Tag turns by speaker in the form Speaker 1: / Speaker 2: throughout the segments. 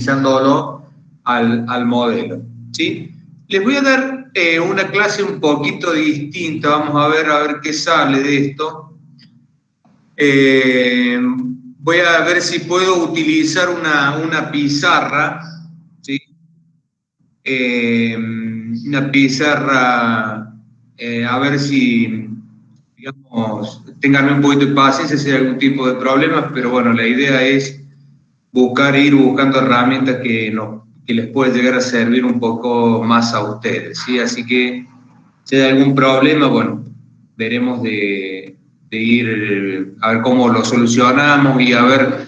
Speaker 1: optimizándolo al modelo, ¿sí? Les voy a dar una clase un poquito distinta, vamos a ver qué sale de esto. Voy a ver si puedo utilizar una pizarra, ¿sí? Una pizarra, a ver si, digamos, tengan un poquito de paciencia si hay algún tipo de problemas, pero bueno, la idea es ir buscando herramientas que les pueden llegar a servir un poco más a ustedes, ¿sí? Así que si hay algún problema, bueno, veremos de ir a ver cómo lo solucionamos y a ver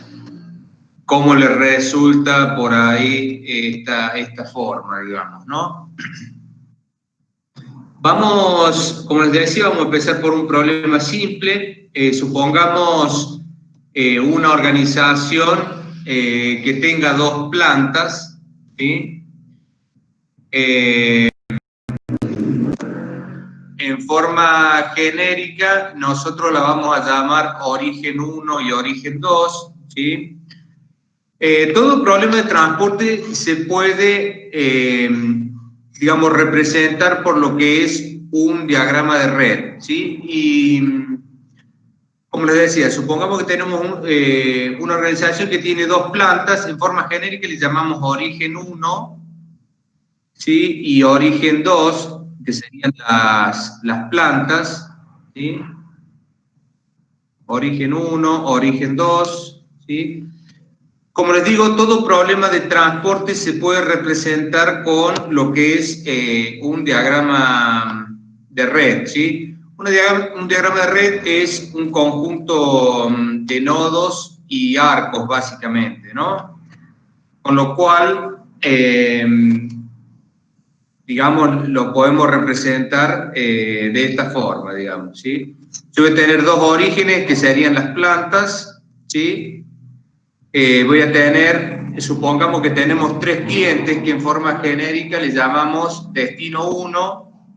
Speaker 1: cómo les resulta por ahí esta forma, digamos, ¿no? Vamos, como les decía, vamos a empezar por un problema simple. Supongamos una organización que tenga dos plantas, ¿sí? En forma genérica, nosotros la vamos a llamar origen 1 y origen 2, ¿sí? Todo problema de transporte se puede, digamos, representar por lo que es un diagrama de red, ¿sí? Y, como les decía, supongamos que tenemos una organización que tiene dos plantas, en forma genérica le llamamos origen 1, ¿sí? Y origen 2, que serían las plantas, ¿sí? Origen 1, origen 2, ¿sí? Como les digo, todo problema de transporte se puede representar con lo que es un diagrama de red, ¿sí? Un diagrama de red es un conjunto de nodos y arcos, básicamente, ¿no? Con lo cual, digamos, lo podemos representar de esta forma, digamos, ¿sí? Yo voy a tener dos orígenes que serían las plantas, ¿sí? Voy a tener, supongamos que tenemos tres clientes que en forma genérica le llamamos destino 1,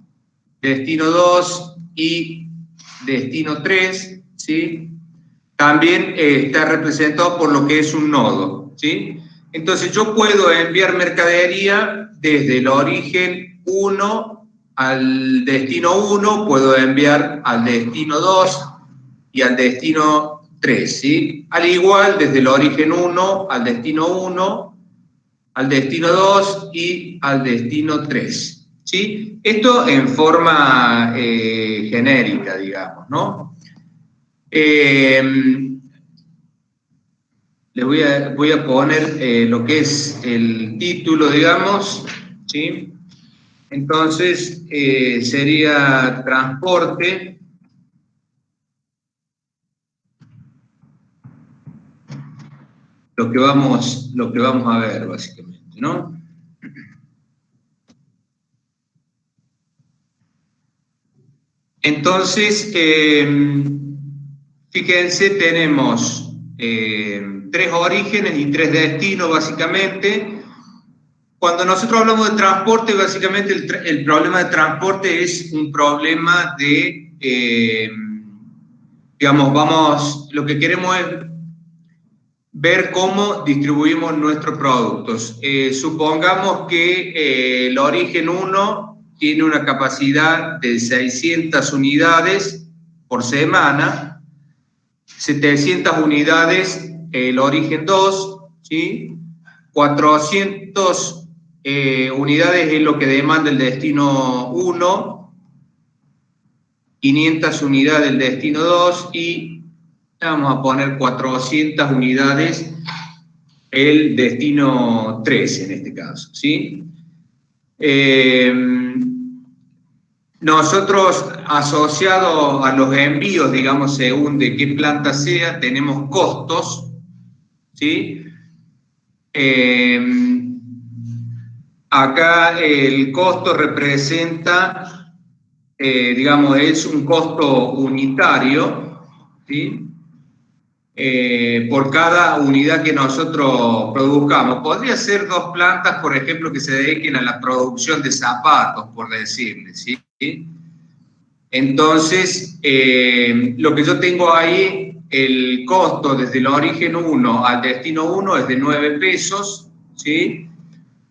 Speaker 1: destino 2 y destino 3, ¿sí? También está representado por lo que es un nodo, ¿sí? Entonces yo puedo enviar mercadería desde el origen 1 al destino 1, puedo enviar al destino 2 y al destino 3, ¿sí? Al igual, desde el origen 1 al destino 1, al destino 2 y al destino 3, ¿sí? Esto en forma genérica, digamos, ¿no? Les voy a poner lo que es el título, digamos, ¿sí? Entonces, sería transporte. Lo que vamos a ver, básicamente, ¿no? Entonces, fíjense, tenemos tres orígenes y tres destinos, básicamente. Cuando nosotros hablamos de transporte, básicamente el problema de transporte es un problema de, digamos, lo que queremos es ver cómo distribuimos nuestros productos. Supongamos que el origen 1 tiene una capacidad de 600 unidades por semana, 700 unidades el origen 2, ¿sí? 400 unidades es lo que demanda el destino 1, 500 unidades el destino 2 y vamos a poner 400 unidades el destino 3 en este caso, ¿sí? Nosotros, asociado a los envíos, digamos, según de qué planta sea, tenemos costos, ¿sí? Acá el costo representa, digamos, es un costo unitario, ¿sí? Por cada unidad que nosotros produzcamos. Podría ser dos plantas, por ejemplo, que se dediquen a la producción de zapatos, por decirles, ¿sí? Entonces, lo que yo tengo ahí, el costo desde el origen 1 al destino 1 es de 9 pesos, ¿sí?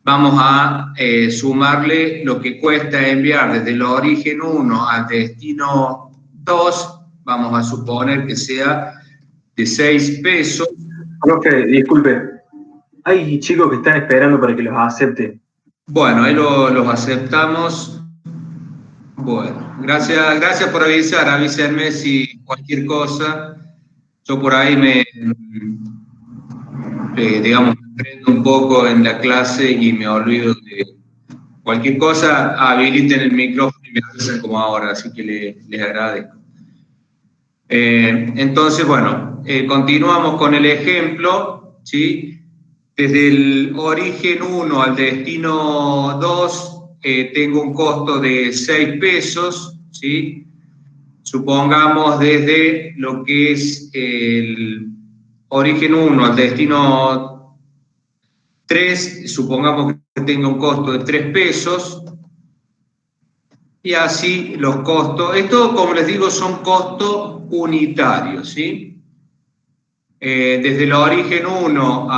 Speaker 1: Vamos a sumarle lo que cuesta enviar desde el origen 1 al destino 2, vamos a suponer que sea de 6 pesos.
Speaker 2: Profe, disculpe, hay chicos que están esperando para que los acepte.
Speaker 1: Bueno, ahí los aceptamos. Bueno, gracias por avisar, avísenme si cualquier cosa. Yo por ahí digamos, me prendo un poco en la clase y me olvido de cualquier cosa, habiliten el micrófono y me avisan como ahora, así que les agradezco. Entonces, bueno, continuamos con el ejemplo, ¿sí? Desde el origen 1 al destino 2, tengo un costo de 6 pesos, ¿sí? Supongamos desde lo que es el origen 1 al destino 3, supongamos que tenga un costo de 3 pesos, y así los costos. Esto, como les digo, son costos unitarios, ¿sí? Desde el origen 1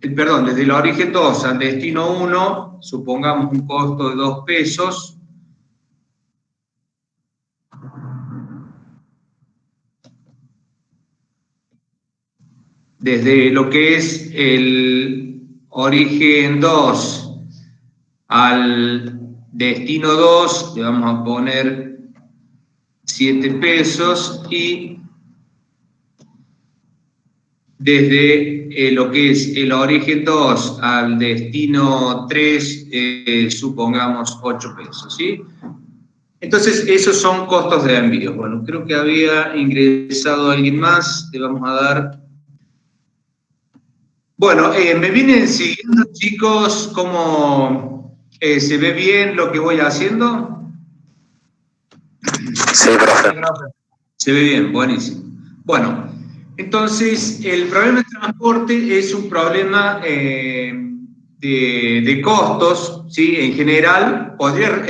Speaker 1: desde el origen 2 al destino 1, supongamos un costo de 2 pesos. Desde lo que es el origen 2 al destino 2, le vamos a poner 7 pesos, y desde lo que es el origen 2 al destino 3, supongamos 8 pesos, ¿sí? Entonces, esos son costos de envío. Bueno, creo que había ingresado alguien más, le vamos a dar. Bueno, ¿me vienen siguiendo, chicos? ¿Cómo se ve bien lo que voy haciendo?
Speaker 3: Sí, profe.
Speaker 1: Se ve bien, buenísimo. Bueno, entonces el problema de transporte es un problema de costos, ¿sí? En general, podría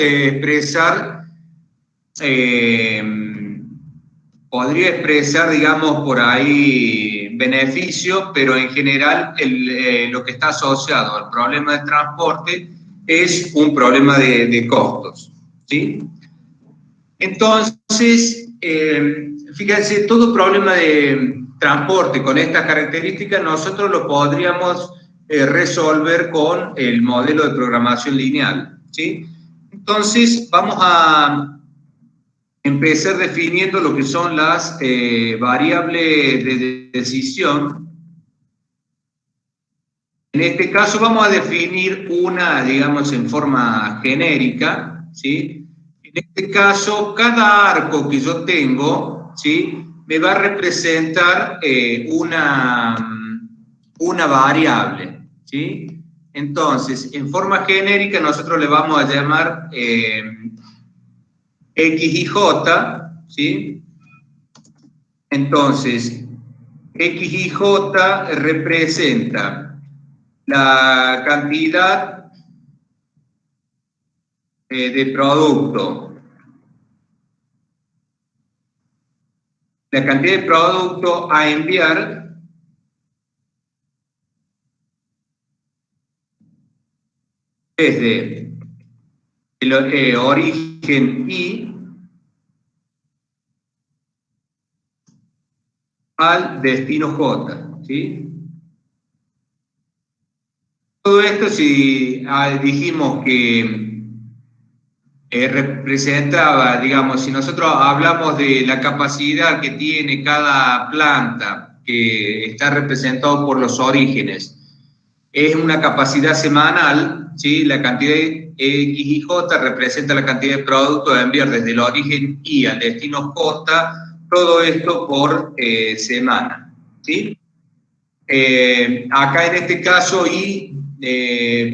Speaker 1: expresar, digamos, por ahí beneficio, pero en general lo que está asociado al problema de transporte es un problema de costos, ¿sí? Entonces, fíjense, todo problema de transporte con estas características nosotros lo podríamos resolver con el modelo de programación lineal, ¿sí? Entonces, vamos a empezar definiendo lo que son las variables de decisión. En este caso vamos a definir una, digamos, en forma genérica, ¿sí? En este caso, cada arco que yo tengo, ¿sí? Me va a representar una variable, ¿sí? Entonces, en forma genérica nosotros le vamos a llamar X y J, ¿sí? Entonces, X y J representa la cantidad de producto. La cantidad de producto a enviar desde el origen I al destino J, ¿sí? Todo esto, si dijimos que representaba, digamos, si nosotros hablamos de la capacidad que tiene cada planta, que está representado por los orígenes, es una capacidad semanal, ¿sí? La cantidad de X y J representa la cantidad de producto a enviar desde el origen I al destino J, todo esto por semana, ¿sí? Acá en este caso I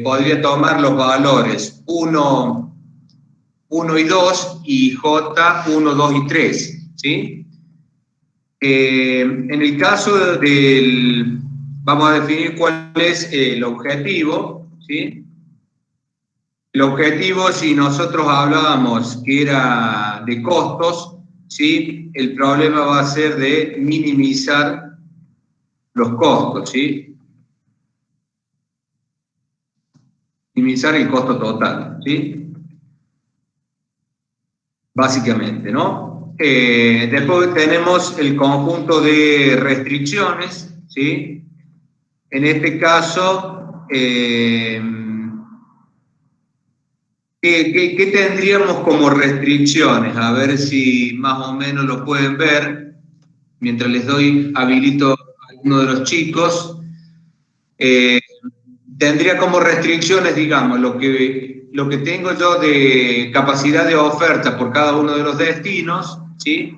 Speaker 1: podría tomar los valores 1 y 2 y J 1, 2 y 3, ¿sí? En el caso vamos a definir cuál es el objetivo, ¿sí? El objetivo, si nosotros hablábamos que era de costos, ¿sí? El problema va a ser de minimizar los costos, ¿sí? minimizar el costo total, ¿sí? Básicamente, ¿no? Después tenemos el conjunto de restricciones, ¿sí? En este caso, ¿qué tendríamos como restricciones? A ver si más o menos lo pueden ver, mientras les habilito a alguno de los chicos. Tendría como restricciones, digamos, lo que tengo yo de capacidad de oferta por cada uno de los destinos, ¿sí?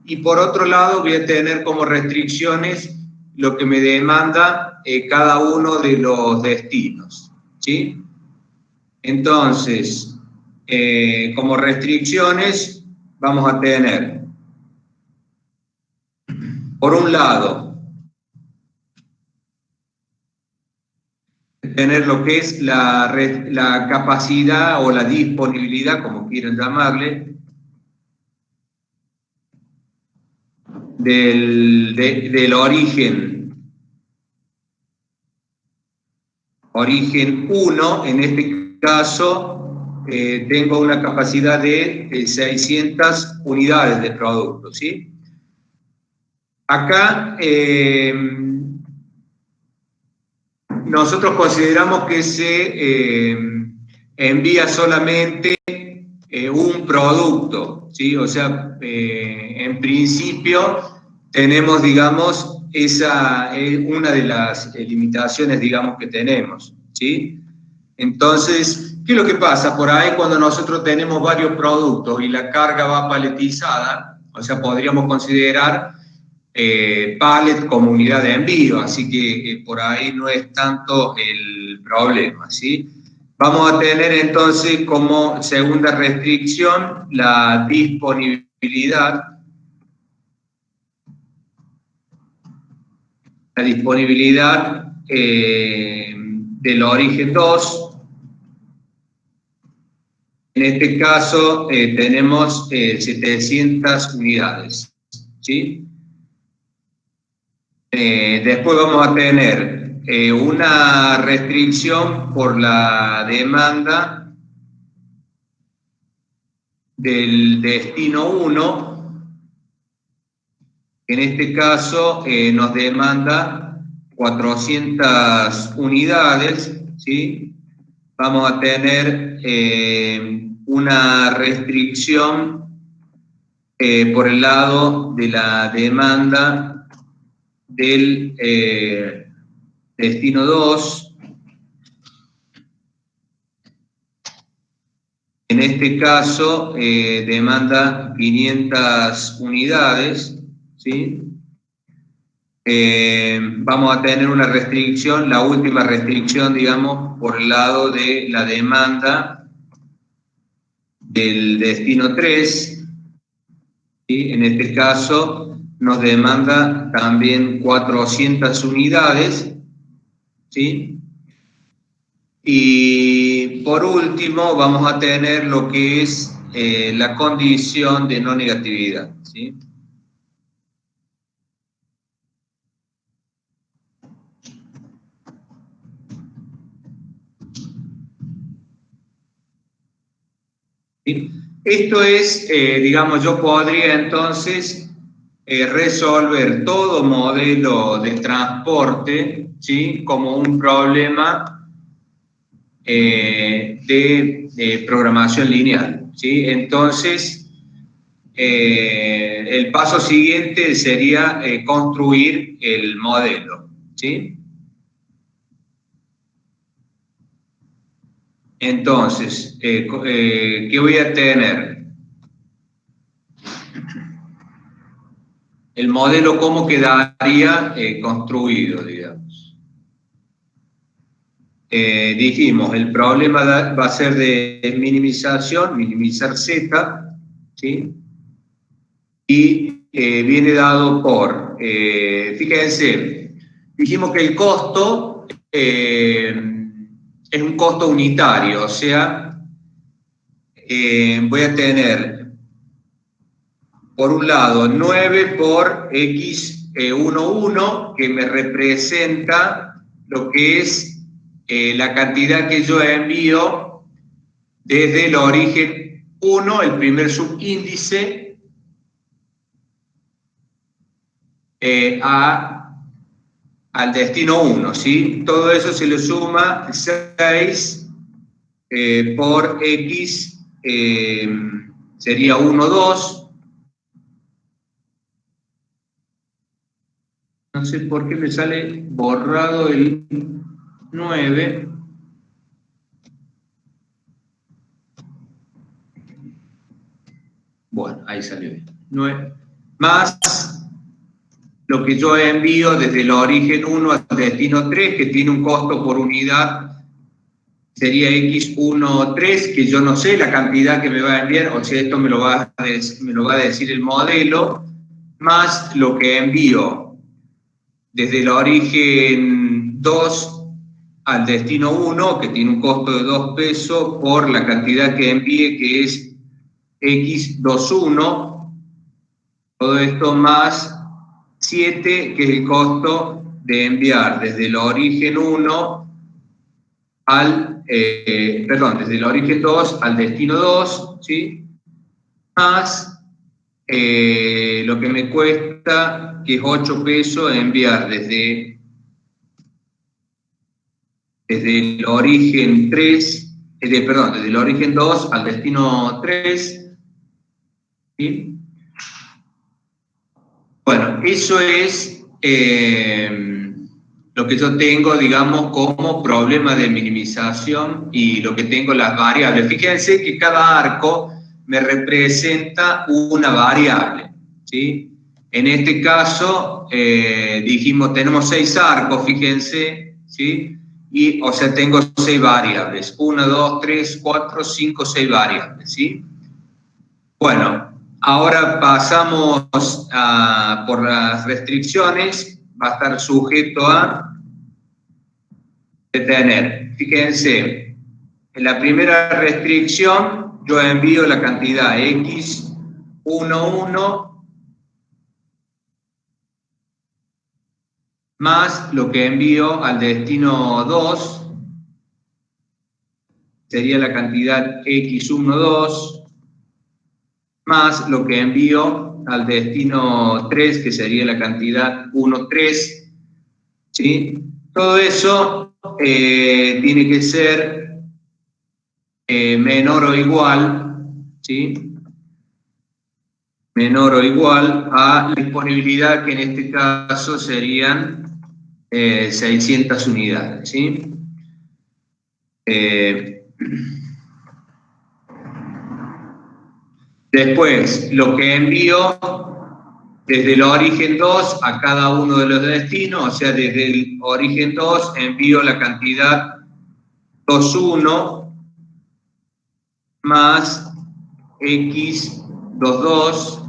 Speaker 1: Y por otro lado voy a tener como restricciones lo que me demanda cada uno de los destinos, ¿sí? Entonces, como restricciones vamos a tener, por un lado, tener lo que es la capacidad o la disponibilidad, como quieran llamarle, del origen 1, en este caso tengo una capacidad de 600 unidades de producto, ¿sí? Acá nosotros consideramos que se envía solamente un producto, ¿sí? O sea, en principio tenemos, digamos, esa una de las limitaciones, digamos, que tenemos, ¿sí? Entonces, ¿qué es lo que pasa? Por ahí cuando nosotros tenemos varios productos y la carga va paletizada, o sea, podríamos considerar pallet como unidad de envío, así que por ahí no es tanto el problema, ¿sí? Vamos a tener entonces como segunda restricción la disponibilidad. La disponibilidad del origen 2. En este caso tenemos 700 unidades, ¿sí? Después vamos a tener una restricción por la demanda del destino 1. En este caso nos demanda 400 unidades, ¿sí? Vamos a tener una restricción por el lado de la demanda del destino 2. En este caso demanda 500 unidades, ¿sí? Vamos a tener una restricción, la última restricción, digamos, por el lado de la demanda del destino 3, ¿sí? En este caso nos demanda también 400 unidades, ¿sí? Y por último vamos a tener lo que es la condición de no negatividad, ¿sí? Esto es, digamos, yo podría entonces resolver todo modelo de transporte, ¿sí? Como un problema de programación lineal, ¿sí? Entonces, el paso siguiente sería construir el modelo, ¿sí? Entonces, ¿qué voy a tener? El modelo, ¿cómo quedaría construido, digamos? Dijimos, el problema va a ser de minimización, minimizar Z, ¿sí? Y viene dado por, fíjense, dijimos que el costo es un costo unitario, o sea, voy a tener, por un lado, 9 por X11, que me representa lo que es la cantidad que yo envío desde el origen 1, el primer subíndice, al destino 1, ¿sí? Todo eso se le suma 6 por X, sería 1, 2. No sé por qué me sale borrado el 9. Bueno, ahí salió bien. 9 más lo que yo envío desde el origen 1 al destino 3, que tiene un costo por unidad, sería X13, que yo no sé la cantidad que me va a enviar, o sea, esto me lo va a decir el modelo, más lo que envío desde el origen 2 al destino 1, que tiene un costo de 2 pesos, por la cantidad que envíe, que es X21, todo esto más 7, que es el costo de enviar desde el origen 1 al, desde el origen 2 al destino 2, ¿sí? Más lo que me cuesta, que es 8 pesos, enviar desde el origen 3, desde el origen 2 al destino 3, ¿sí? Bueno, eso es lo que yo tengo, digamos, como problema de minimización y lo que tengo las variables. Fíjense que cada arco me representa una variable, ¿sí? En este caso, dijimos, tenemos 6 arcos, fíjense, ¿sí? Y, o sea, tengo 6 variables. 1, 2, 3, 4, 5, 6 variables, ¿sí? Bueno, ahora pasamos por las restricciones. Va a estar sujeto a detener. Fíjense, en la primera restricción yo envío la cantidad X11 más lo que envío al destino 2, sería la cantidad X12, más lo que envío al destino 3, que sería la cantidad 13, ¿sí? Todo eso tiene que ser menor o igual, ¿sí? Menor o igual a la disponibilidad, que en este caso serían 600 unidades, ¿sí? Después, lo que envío desde el origen 2 a cada uno de los destinos, o sea, desde el origen 2 envío la cantidad 21 más X22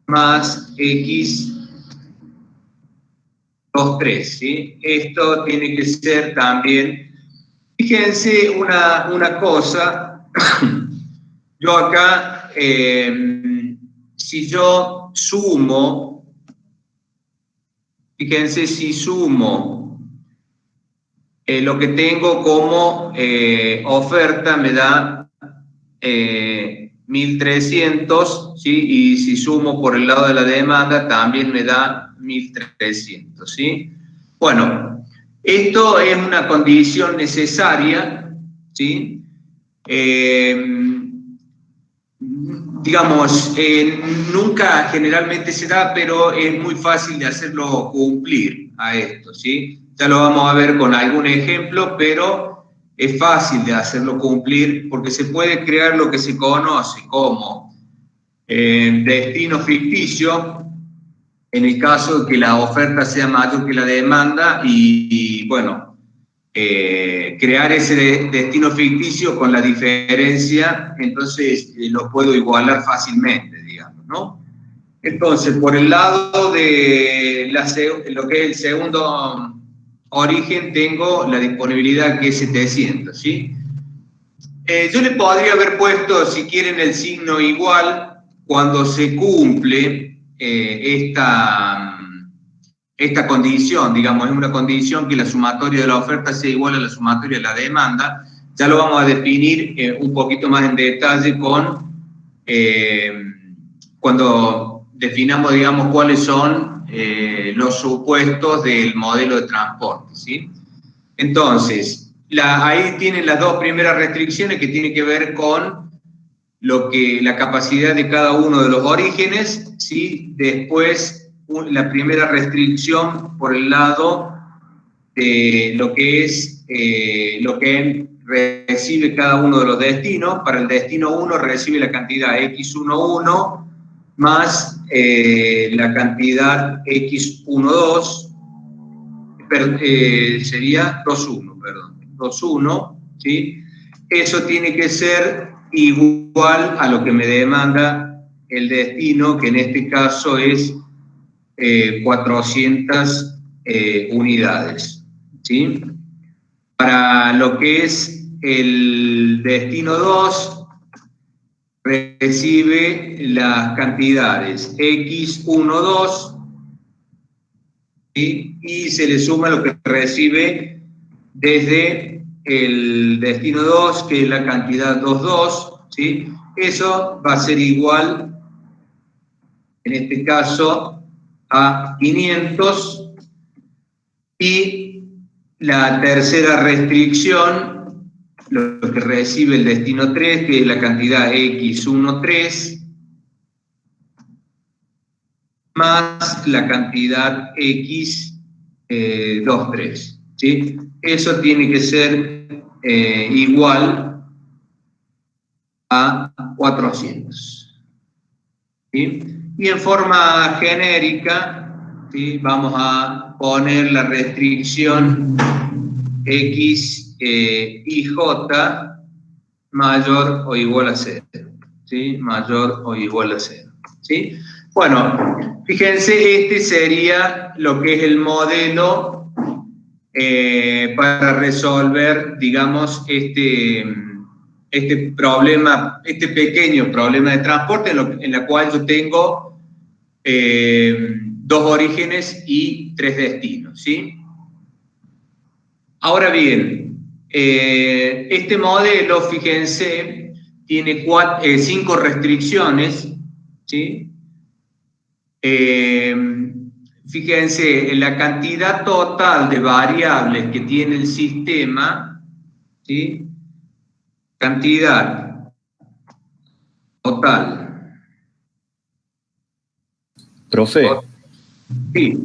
Speaker 1: más X23, ¿sí? Esto tiene que ser también, fíjense una cosa, yo acá, si yo sumo, fíjense, si sumo lo que tengo como oferta, me da 1.300, ¿sí? Y si sumo por el lado de la demanda, también me da 1.300, ¿sí? Bueno, esto es una condición necesaria, ¿sí? Digamos, nunca generalmente se da, pero es muy fácil de hacerlo cumplir a esto, ¿sí? Ya lo vamos a ver con algún ejemplo, pero es fácil de hacerlo cumplir porque se puede crear lo que se conoce como destino ficticio, en el caso de que la oferta sea mayor que la demanda y bueno, crear ese destino ficticio con la diferencia, entonces lo puedo igualar fácilmente, digamos, ¿no? Entonces, por el lado de lo que es el segundo origen, tengo la disponibilidad, que es 700, ¿sí? Yo le podría haber puesto, si quieren, el signo igual cuando se cumple esta condición, digamos, es una condición que la sumatoria de la oferta sea igual a la sumatoria de la demanda. Ya lo vamos a definir un poquito más en detalle cuando definamos, digamos, cuáles son los supuestos del modelo de transporte, ¿sí? Entonces, ahí tienen las dos primeras restricciones que tienen que ver con la capacidad de cada uno de los orígenes, ¿sí? Después, la primera restricción por el lado de lo que es lo que recibe cada uno de los destinos. Para el destino 1 recibe la cantidad X11 más la cantidad X12, sería 21, perdón, 21, ¿sí? Eso tiene que ser igual a lo que me demanda el destino, que en este caso es 400 unidades, ¿sí? Para lo que es el destino 2, recibe las cantidades X12, ¿sí? Y se le suma lo que recibe desde el destino 2, que es la cantidad 22, ¿sí? Eso va a ser igual, en este caso, a 500. Y la tercera restricción, lo que recibe el destino 3, que es la cantidad X13, más la cantidad X23, ¿sí? Eso tiene que ser igual a 400, ¿sí? Y en forma genérica, ¿sí? Vamos a poner la restricción X y J mayor o igual a 0, ¿sí? Mayor o igual a 0, ¿sí? Bueno, fíjense, este sería lo que es el modelo para resolver, digamos, este problema, este pequeño problema de transporte en la cual yo tengo 2 orígenes y 3 destinos, ¿sí? Ahora bien, este modelo, fíjense, tiene 5 restricciones, ¿sí? Fíjense, en la cantidad total de variables que tiene el sistema, ¿sí? Cantidad total.
Speaker 3: Profe,
Speaker 1: Sí.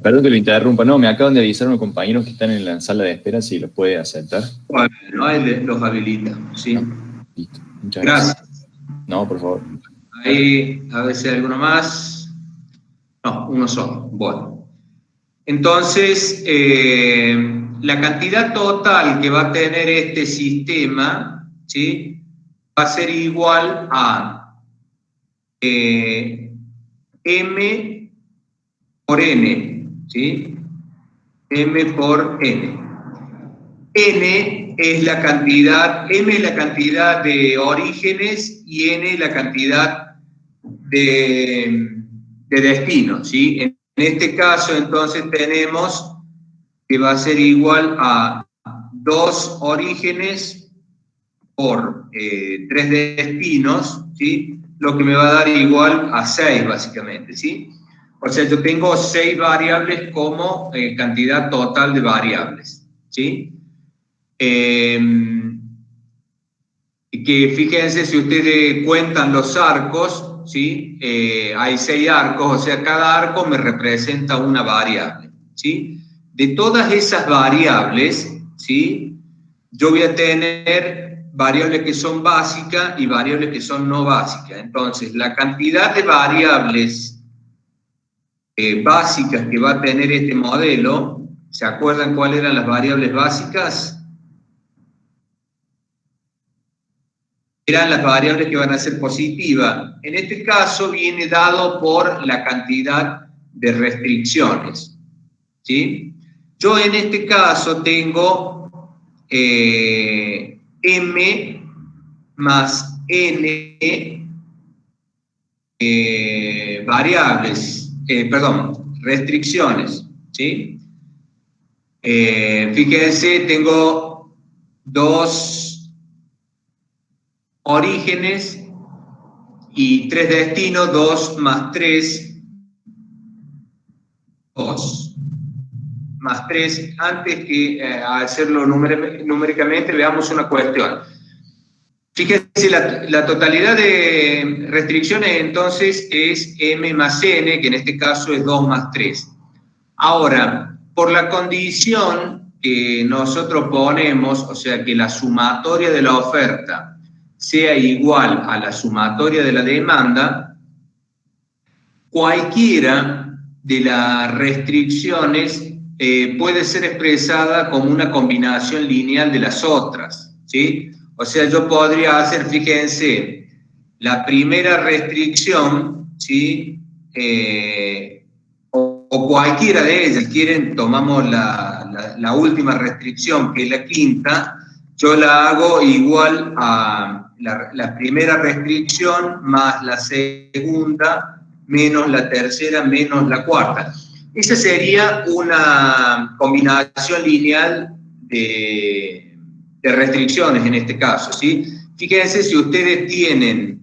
Speaker 3: perdón que lo interrumpa, no, me acaban de avisar unos compañeros que están en la sala de espera, si los puede aceptar.
Speaker 1: Bueno, ahí los habilita, ¿sí?
Speaker 3: No, listo, muchas gracias.
Speaker 1: Gracias.
Speaker 3: No, por favor.
Speaker 1: Ahí, a ver si hay alguno más. No, uno solo. Bueno. Entonces, la cantidad total que va a tener este sistema, ¿sí? Va a ser igual a M por N, ¿sí? M por N. N es la cantidad, M es la cantidad de orígenes y N es la cantidad de destinos, ¿sí? En este caso, entonces, tenemos que va a ser igual a 2 orígenes por 3 destinos, ¿sí? Lo que me va a dar igual a 6, básicamente, ¿sí? O sea, yo tengo 6 variables como cantidad total de variables, ¿sí? Que fíjense, si ustedes cuentan los arcos, ¿sí? Hay 6 arcos, o sea, cada arco me representa una variable, ¿sí? De todas esas variables, ¿sí? Yo voy a tener variables que son básicas y variables que son no básicas. Entonces, la cantidad de variables básicas que va a tener este modelo, ¿se acuerdan cuáles eran las variables básicas? Eran las variables que van a ser positivas. En este caso viene dado por la cantidad de restricciones, ¿sí? Yo en este caso tengo M más N variables, restricciones, ¿sí? Fíjense, tengo dos orígenes y tres destinos, 2 más 3, 2 más 3. Antes que hacerlo numéricamente, veamos una cuestión. Fíjense, la totalidad de restricciones entonces es M más N, que en este caso es 2 más 3. Ahora, por la condición que nosotros ponemos, o sea, que la sumatoria de la oferta sea igual a la sumatoria de la demanda, cualquiera de las restricciones puede ser expresada como una combinación lineal de las otras, ¿sí? O sea, yo podría hacer, fíjense, la primera restricción, ¿sí? O cualquiera de ellas, quieren, tomamos la última restricción, que es la quinta, yo la hago igual a la primera restricción más la segunda, menos la tercera, menos la cuarta. Esa sería una combinación lineal de restricciones en este caso, ¿sí? Fíjense, si ustedes tienen,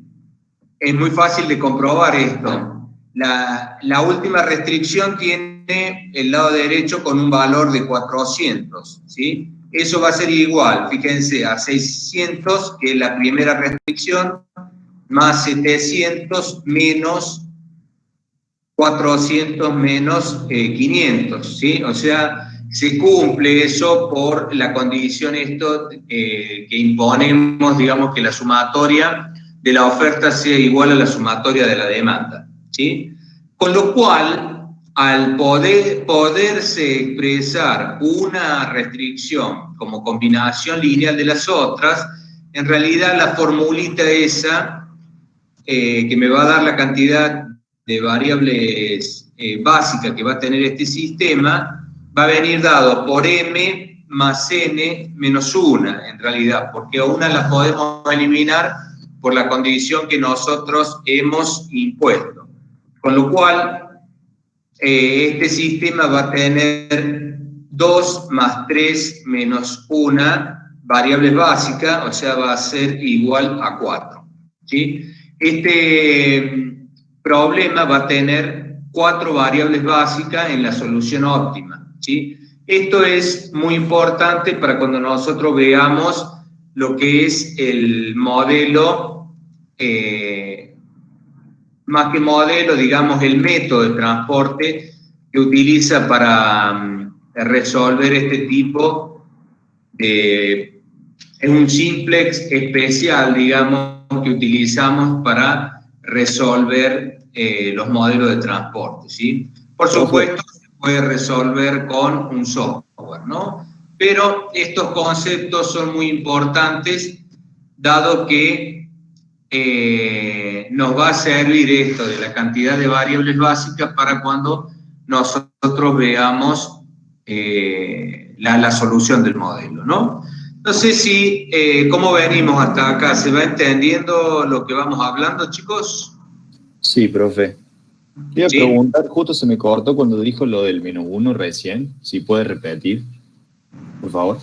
Speaker 1: es muy fácil de comprobar esto, la última restricción tiene el lado derecho con un valor de 400, ¿sí? Eso va a ser igual, fíjense, a 600, que es la primera restricción, más 700 menos 400 menos 500, ¿sí? O sea, se cumple eso por la condición que imponemos, digamos, que la sumatoria de la oferta sea igual a la sumatoria de la demanda, ¿sí? Con lo cual, al poderse expresar una restricción como combinación lineal de las otras, en realidad la formulita esa, que me va a dar la cantidad de variables básicas que va a tener este sistema, va a venir dado por m más n menos 1, en realidad, porque a una la podemos eliminar por la condición que nosotros hemos impuesto. Con lo cual, este sistema va a tener 2 más 3 menos 1 variables básicas, o sea, va a ser igual a 4, ¿sí? Este problema va a tener 4 variables básicas en la solución óptima, ¿sí? Esto es muy importante para cuando nosotros veamos lo que es el modelo, más que modelo, digamos, el método de transporte que utiliza para resolver este tipo de... Es un simplex especial, digamos, que utilizamos para resolver los modelos de transporte, ¿sí? Por supuesto, se puede resolver con un software, ¿no? Pero estos conceptos son muy importantes, dado que nos va a servir esto de la cantidad de variables básicas para cuando nosotros veamos la solución del modelo, ¿no? No sé si, ¿cómo venimos hasta acá? ¿Se va entendiendo lo que vamos hablando, chicos?
Speaker 3: Sí, profe. Te iba a
Speaker 1: ¿Sí?
Speaker 3: preguntar, justo se me cortó cuando dijo lo del menos 1 recién. Si puede repetir, por favor.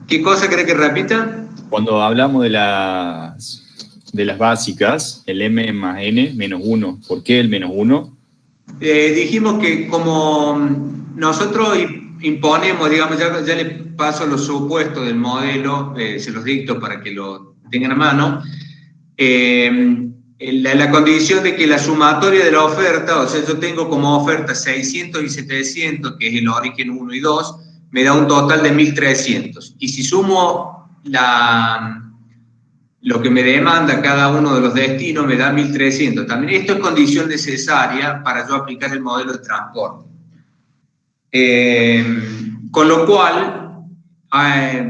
Speaker 1: ¿Qué cosa cree que repita?
Speaker 3: Cuando hablamos de las básicas, el m más n menos 1. ¿Por qué el menos 1?
Speaker 1: Dijimos que como nosotros imponemos, digamos, ya le paso los supuestos del modelo, se los dicto para que lo tengan a mano, la condición de que la sumatoria de la oferta, o sea, yo tengo como oferta 600 y 700, que es el origen 1 y 2, me da un total de 1300. Y si sumo lo que me demanda cada uno de los destinos, me da 1300. También esto es condición necesaria para yo aplicar el modelo de transporte. Con lo cual,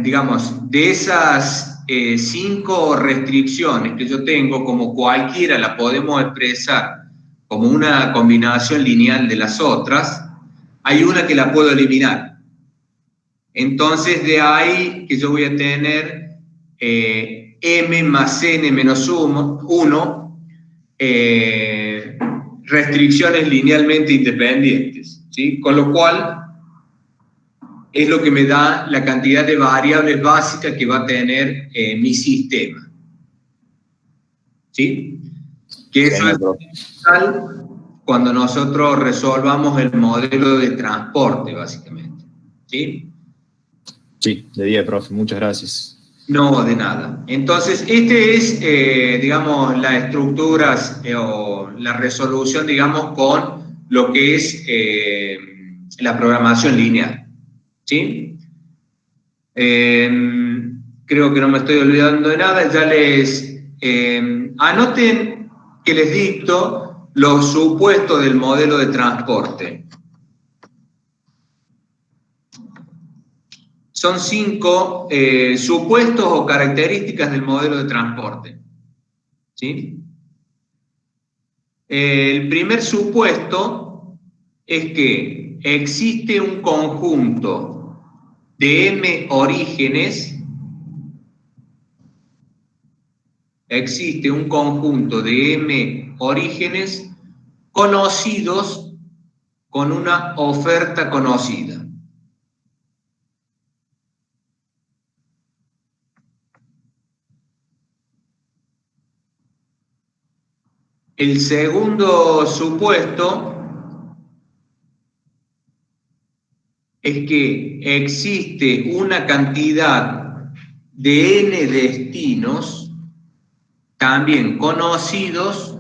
Speaker 1: digamos, de esas 5 restricciones que yo tengo, como cualquiera la podemos expresar como una combinación lineal de las otras, hay una que la puedo eliminar. Entonces, de ahí que yo voy a tener m más n menos 1, restricciones linealmente independientes, ¿sí? Con lo cual es lo que me da la cantidad de variables básicas que va a tener mi sistema, ¿sí? Que eso es fundamental cuando nosotros resolvamos el modelo de transporte, básicamente, ¿sí?
Speaker 3: Sí, de 10, profe, muchas gracias.
Speaker 1: No, de nada. Entonces, este es, digamos, las estructuras o la resolución, digamos, con lo que es la programación lineal, ¿sí? Creo que no me estoy olvidando de nada. Ya les anoten que les dicto los supuestos del modelo de transporte. Son 5 supuestos o características del modelo de transporte, ¿sí? El primer supuesto es que existe un conjunto de m orígenes, conocidos con una oferta conocida. El segundo supuesto es que existe una cantidad de n destinos también conocidos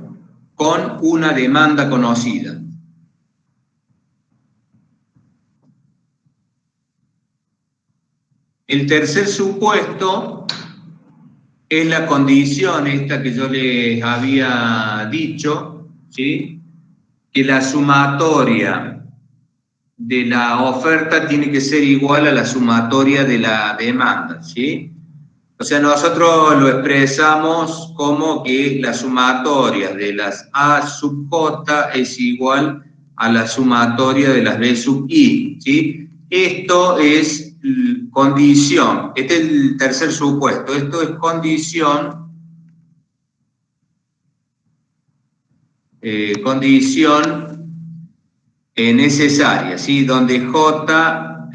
Speaker 1: con una demanda conocida. El tercer supuesto es la condición esta que yo les había dicho, ¿sí? Que la sumatoria de la oferta tiene que ser igual a la sumatoria de la demanda, ¿sí? O sea, nosotros lo expresamos como que la sumatoria de las A sub J es igual a la sumatoria de las B sub I, ¿sí? Esto es condición, este es el tercer supuesto, esto es condición necesaria, ¿sí? Donde J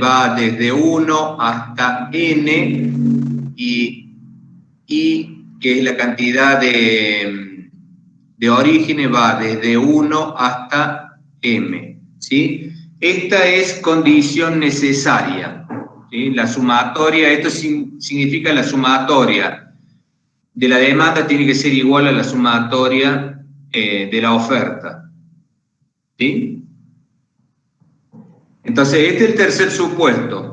Speaker 1: va desde 1 hasta N y I, que es la cantidad de orígenes, va desde 1 hasta M, ¿sí? Esta es condición necesaria, ¿sí? La sumatoria, esto significa la sumatoria de la demanda tiene que ser igual a la sumatoria de la oferta, ¿sí? Entonces, este es el tercer supuesto.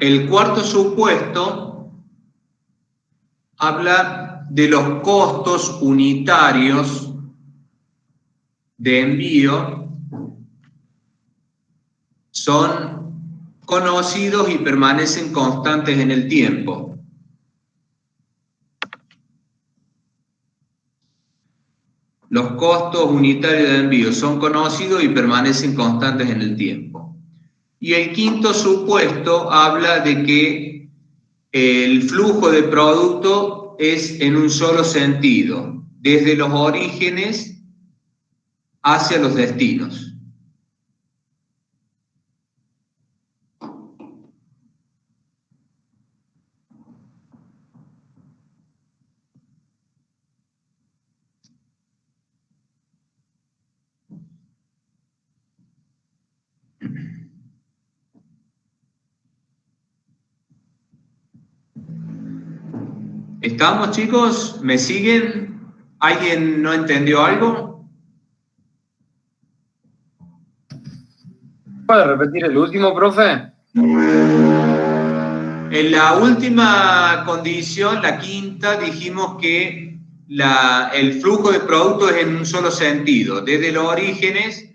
Speaker 1: El cuarto supuesto habla de los costos unitarios de envío son conocidos y permanecen constantes en el tiempo. Los costos unitarios de envío son conocidos y permanecen constantes en el tiempo. Y el quinto supuesto habla de que el flujo de producto es en un solo sentido, desde los orígenes hacia los destinos. ¿Estamos, chicos? ¿Me siguen? ¿Alguien no entendió algo?
Speaker 4: ¿Puede repetir el último, profe?
Speaker 1: En la última condición, la quinta, dijimos que el flujo de producto es en un solo sentido, desde los orígenes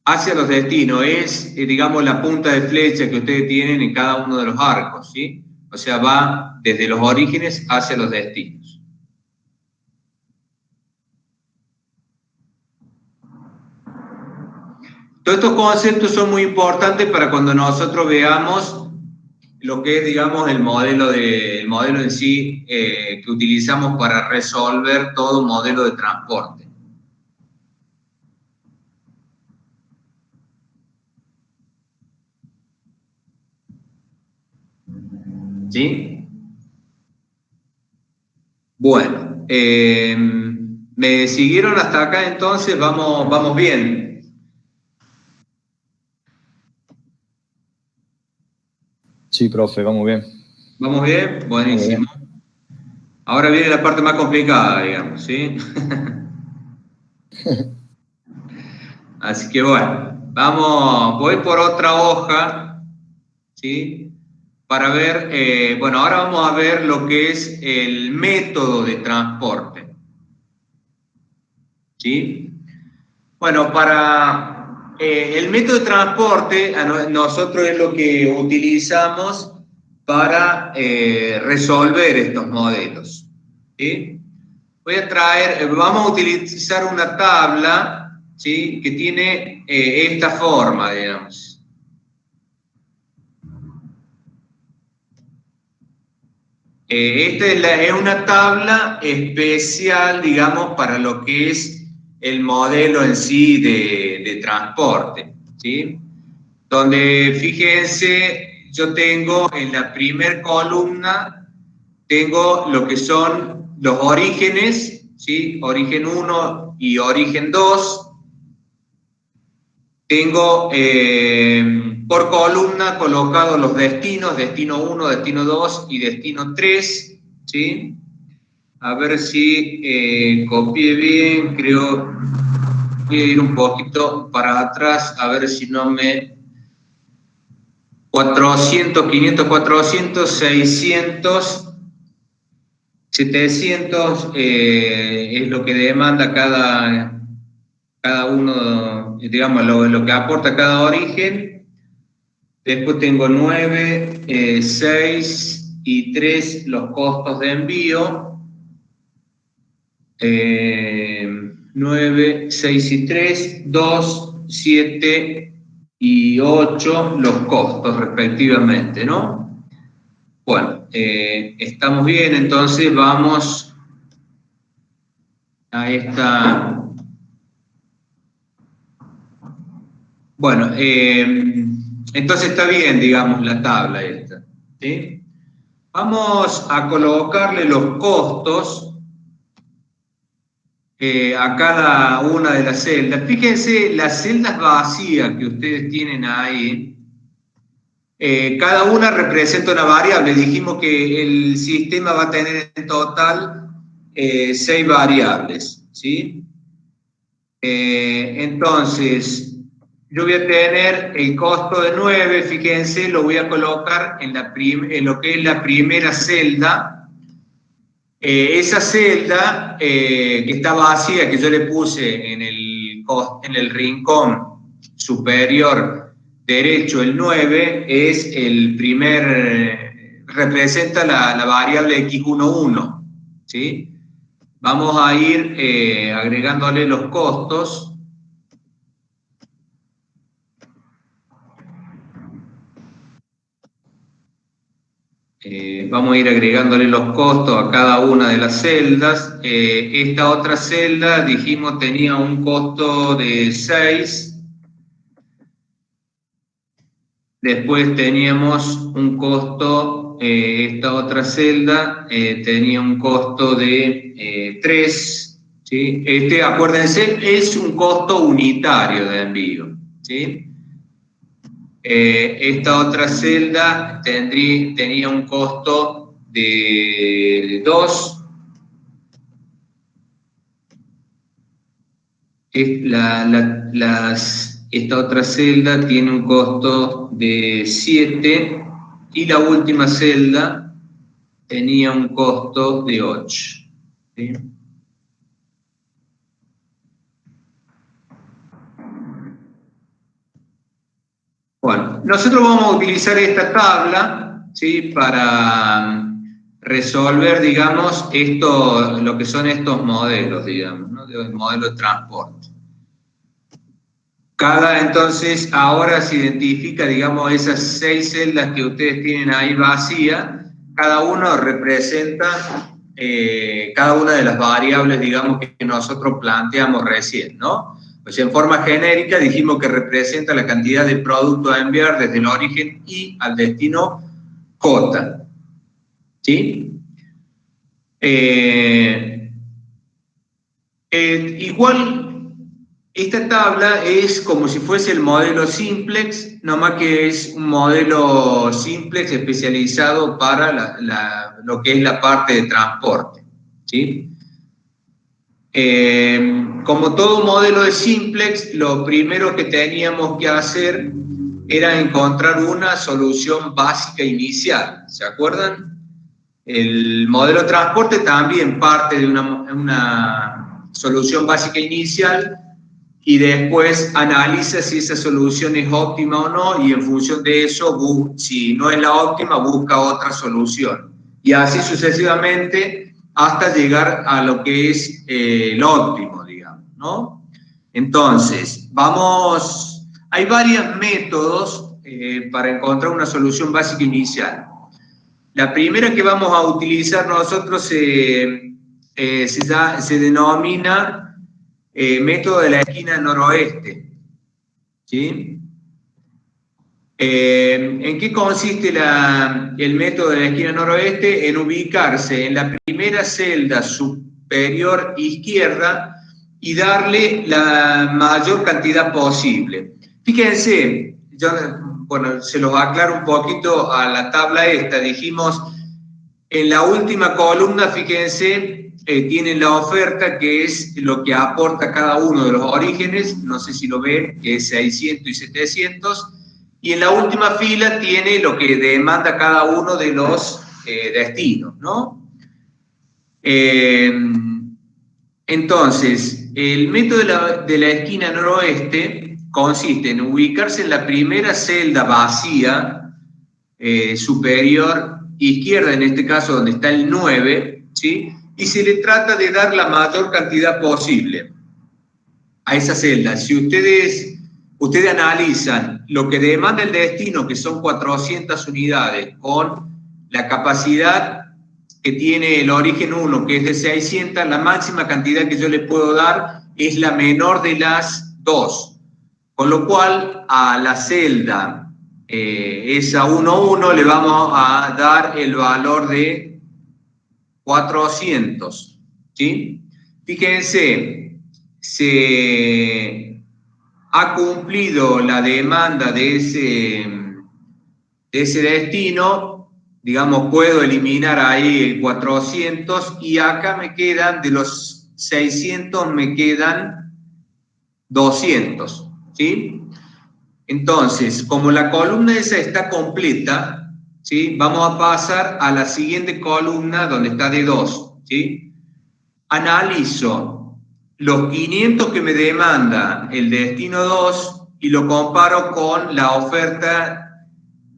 Speaker 1: hacia los destinos. Es, digamos, la punta de flecha que ustedes tienen en cada uno de los arcos, ¿sí? O sea, va desde los orígenes hacia los destinos. Todos estos conceptos son muy importantes para cuando nosotros veamos lo que es, digamos, el modelo en sí que utilizamos para resolver todo modelo de transporte. ¿Sí? Bueno, ¿me siguieron hasta acá entonces? Vamos bien.
Speaker 3: Sí, profe, vamos bien.
Speaker 1: ¿Vamos bien? Buenísimo. Ahora viene la parte más complicada, digamos, ¿sí? Así que bueno, voy por otra hoja, ¿sí? Para ver, bueno, ahora vamos a ver lo que es el método de transporte, ¿sí? Bueno, para el método de transporte, nosotros es lo que utilizamos para resolver estos modelos, ¿sí? Vamos a utilizar una tabla, ¿sí? Que tiene esta forma, digamos. Esta es una tabla especial, digamos, para lo que es el modelo en sí de transporte, ¿sí? Donde, fíjense, yo tengo en la primer columna, tengo lo que son los orígenes, ¿sí? Origen 1 y origen 2. Tengo por columna colocados los destinos, destino 1, destino 2 y destino 3, ¿sí? A ver si copié bien, creo, voy a ir un poquito para atrás, a ver si no me... 400, 500, 400, 600, 700 es lo que demanda cada uno, digamos, lo que aporta cada origen. Después tengo 9, 6 y 3 los costos de envío. 9, 6 y 3, 2, 7 y 8 los costos respectivamente, ¿no? Bueno, estamos bien, entonces vamos a esta... Bueno, entonces está bien, digamos, la tabla esta, ¿sí? Vamos a colocarle los costos a cada una de las celdas. Fíjense, las celdas vacías que ustedes tienen ahí, cada una representa una variable. Dijimos que el sistema va a tener en total 6 variables, ¿sí? Entonces, yo voy a tener el costo de 9, fíjense, lo voy a colocar en lo que es la primera celda. Esa celda que está vacía, que yo le puse en el rincón superior derecho, el 9, es el primer, representa la variable x11, ¿sí? Vamos a ir agregándole los costos. Vamos a ir agregándole los costos a cada una de las celdas. Esta otra celda, dijimos, tenía un costo de 6. Después teníamos un costo, esta otra celda tenía un costo de 3. ¿Sí? Acuérdense, es un costo unitario de envío, ¿sí? Esta otra celda tenía un costo de 2. Esta otra celda tiene un costo de 7 y la última celda tenía un costo de 8. ¿Sí? Bueno, nosotros vamos a utilizar esta tabla, ¿sí? Para resolver, digamos, lo que son estos modelos, digamos, ¿no? El modelo de transporte. Entonces, ahora se identifica, digamos, esas 6 celdas que ustedes tienen ahí vacías, cada uno representa cada una de las variables, digamos, que nosotros planteamos recién, ¿no? Pues en forma genérica dijimos que representa la cantidad de producto a enviar desde el origen I al destino J, ¿sí? Igual, esta tabla es como si fuese el modelo simplex, nomás que es un modelo simplex especializado para lo que es la parte de transporte, ¿sí? Como todo modelo de simplex, lo primero que teníamos que hacer era encontrar una solución básica inicial, ¿se acuerdan? El modelo de transporte también parte de una solución básica inicial y después analiza si esa solución es óptima o no, y en función de eso, si no es la óptima, busca otra solución. Y así sucesivamente hasta llegar a lo que es lo óptimo, digamos, ¿no? Entonces, hay varios métodos para encontrar una solución básica inicial. La primera que vamos a utilizar nosotros se denomina método de la esquina noroeste, ¿sí? ¿En qué consiste el método de la esquina noroeste? En ubicarse en la primera celda superior izquierda y darle la mayor cantidad posible. Fíjense, bueno, se los aclaro un poquito a la tabla esta. Dijimos, en la última columna, fíjense, tienen la oferta, que es lo que aporta cada uno de los orígenes, no sé si lo ven, que es 600 y 700, y en la última fila tiene lo que demanda cada uno de los destinos, ¿no? Entonces, el método de la esquina noroeste consiste en ubicarse en la primera celda vacía, superior izquierda, en este caso donde está el 9, ¿sí? Y se le trata de dar la mayor cantidad posible a esa celda. Si ustedes analizan lo que demanda el destino, que son 400 unidades, con la capacidad que tiene el origen 1, que es de 600, la máxima cantidad que yo le puedo dar es la menor de las dos. Con lo cual, a la celda esa 1,1 le vamos a dar el valor de 400, ¿sí? Fíjense, se ha cumplido la demanda de ese destino, digamos, puedo eliminar ahí el 400 y acá me quedan, de los 600 me quedan 200, ¿sí? Entonces, como la columna esa está completa, ¿sí? Vamos a pasar a la siguiente columna donde está de 2, ¿sí? Analizo los 500 que me demanda el destino 2 y lo comparo con la oferta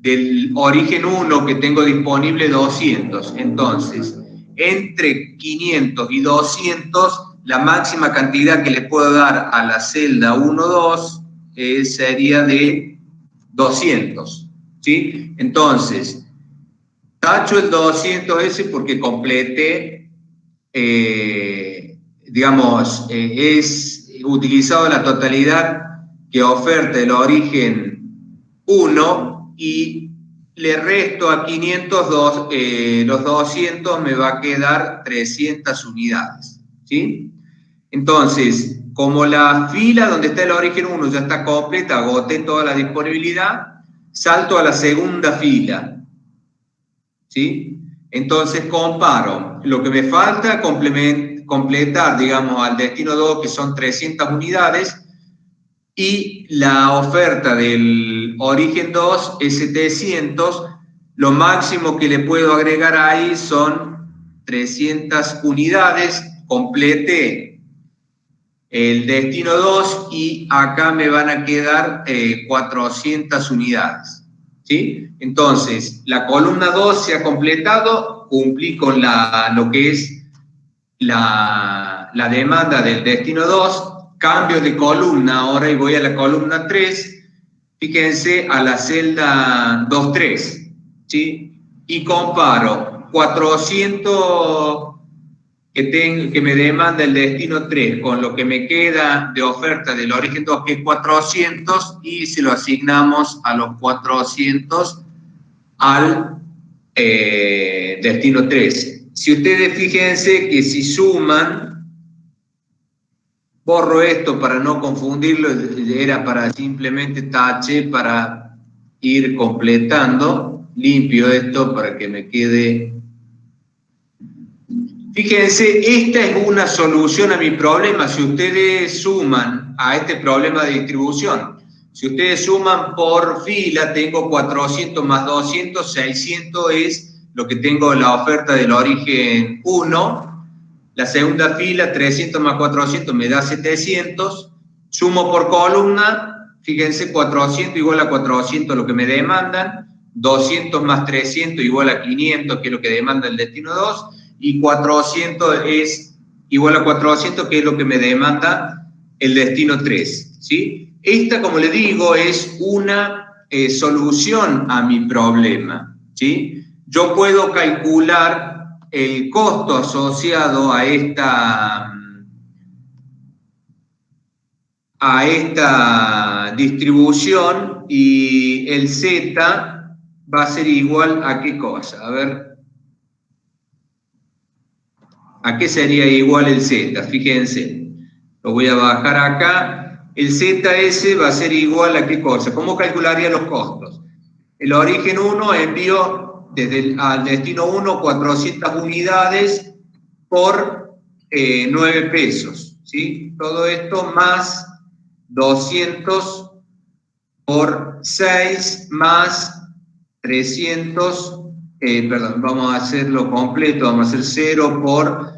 Speaker 1: del origen 1 que tengo disponible, 200. Entonces, entre 500 y 200, la máxima cantidad que le puedo dar a la celda 1,2 sería de 200, ¿sí? Entonces, tacho el 200 ese porque completé, digamos, es utilizado la totalidad que oferta el origen 1 y le resto a 500 los 200, me va a quedar 300 unidades, ¿sí? Entonces, como la fila donde está el origen 1 ya está completa, agoté toda la disponibilidad, salto a la segunda fila, ¿sí? Entonces comparo lo que me falta, completar, digamos, al destino 2, que son 300 unidades, y la oferta del origen 2 es 700, lo máximo que le puedo agregar ahí son 300 unidades, completé el destino 2 y acá me van a quedar 400 unidades, ¿sí? Entonces, la columna 2 se ha completado, cumplí con lo que es la demanda del destino 2, cambio de columna ahora y voy a la columna 3, fíjense a la celda 2.3, ¿sí? Y comparo 400 que me demanda el destino 3 con lo que me queda de oferta del origen 2, que es 400, y se lo asignamos a los 400 al destino 3. Si ustedes fíjense que si suman, borro esto para no confundirlo, era para simplemente tache para ir completando, limpio esto para que me quede. Fíjense, esta es una solución a mi problema. Si ustedes suman a este problema de distribución, si ustedes suman por fila, tengo 400 más 200, 600 es lo que tengo en la oferta del origen 1. La segunda fila, 300 más 400 me da 700. Sumo por columna, fíjense, 400 igual a 400 lo que me demandan, 200 más 300 igual a 500, que es lo que demanda el destino 2, y 400 es igual a 400, que es lo que me demanda el destino 3, ¿sí? Esta, como le digo, es una solución a mi problema, ¿sí? Yo puedo calcular el costo asociado a esta distribución, y el Z va a ser igual a ¿qué cosa? A ver. ¿A qué sería igual el Z? Fíjense, lo voy a bajar acá. El ZS va a ser igual a ¿qué cosa? ¿Cómo calcularía los costos? El origen 1 envío al destino 1 400 unidades por 9 pesos, ¿sí? Todo esto más 200 por 6 más 300, perdón, vamos a hacerlo completo, vamos a hacer 0 por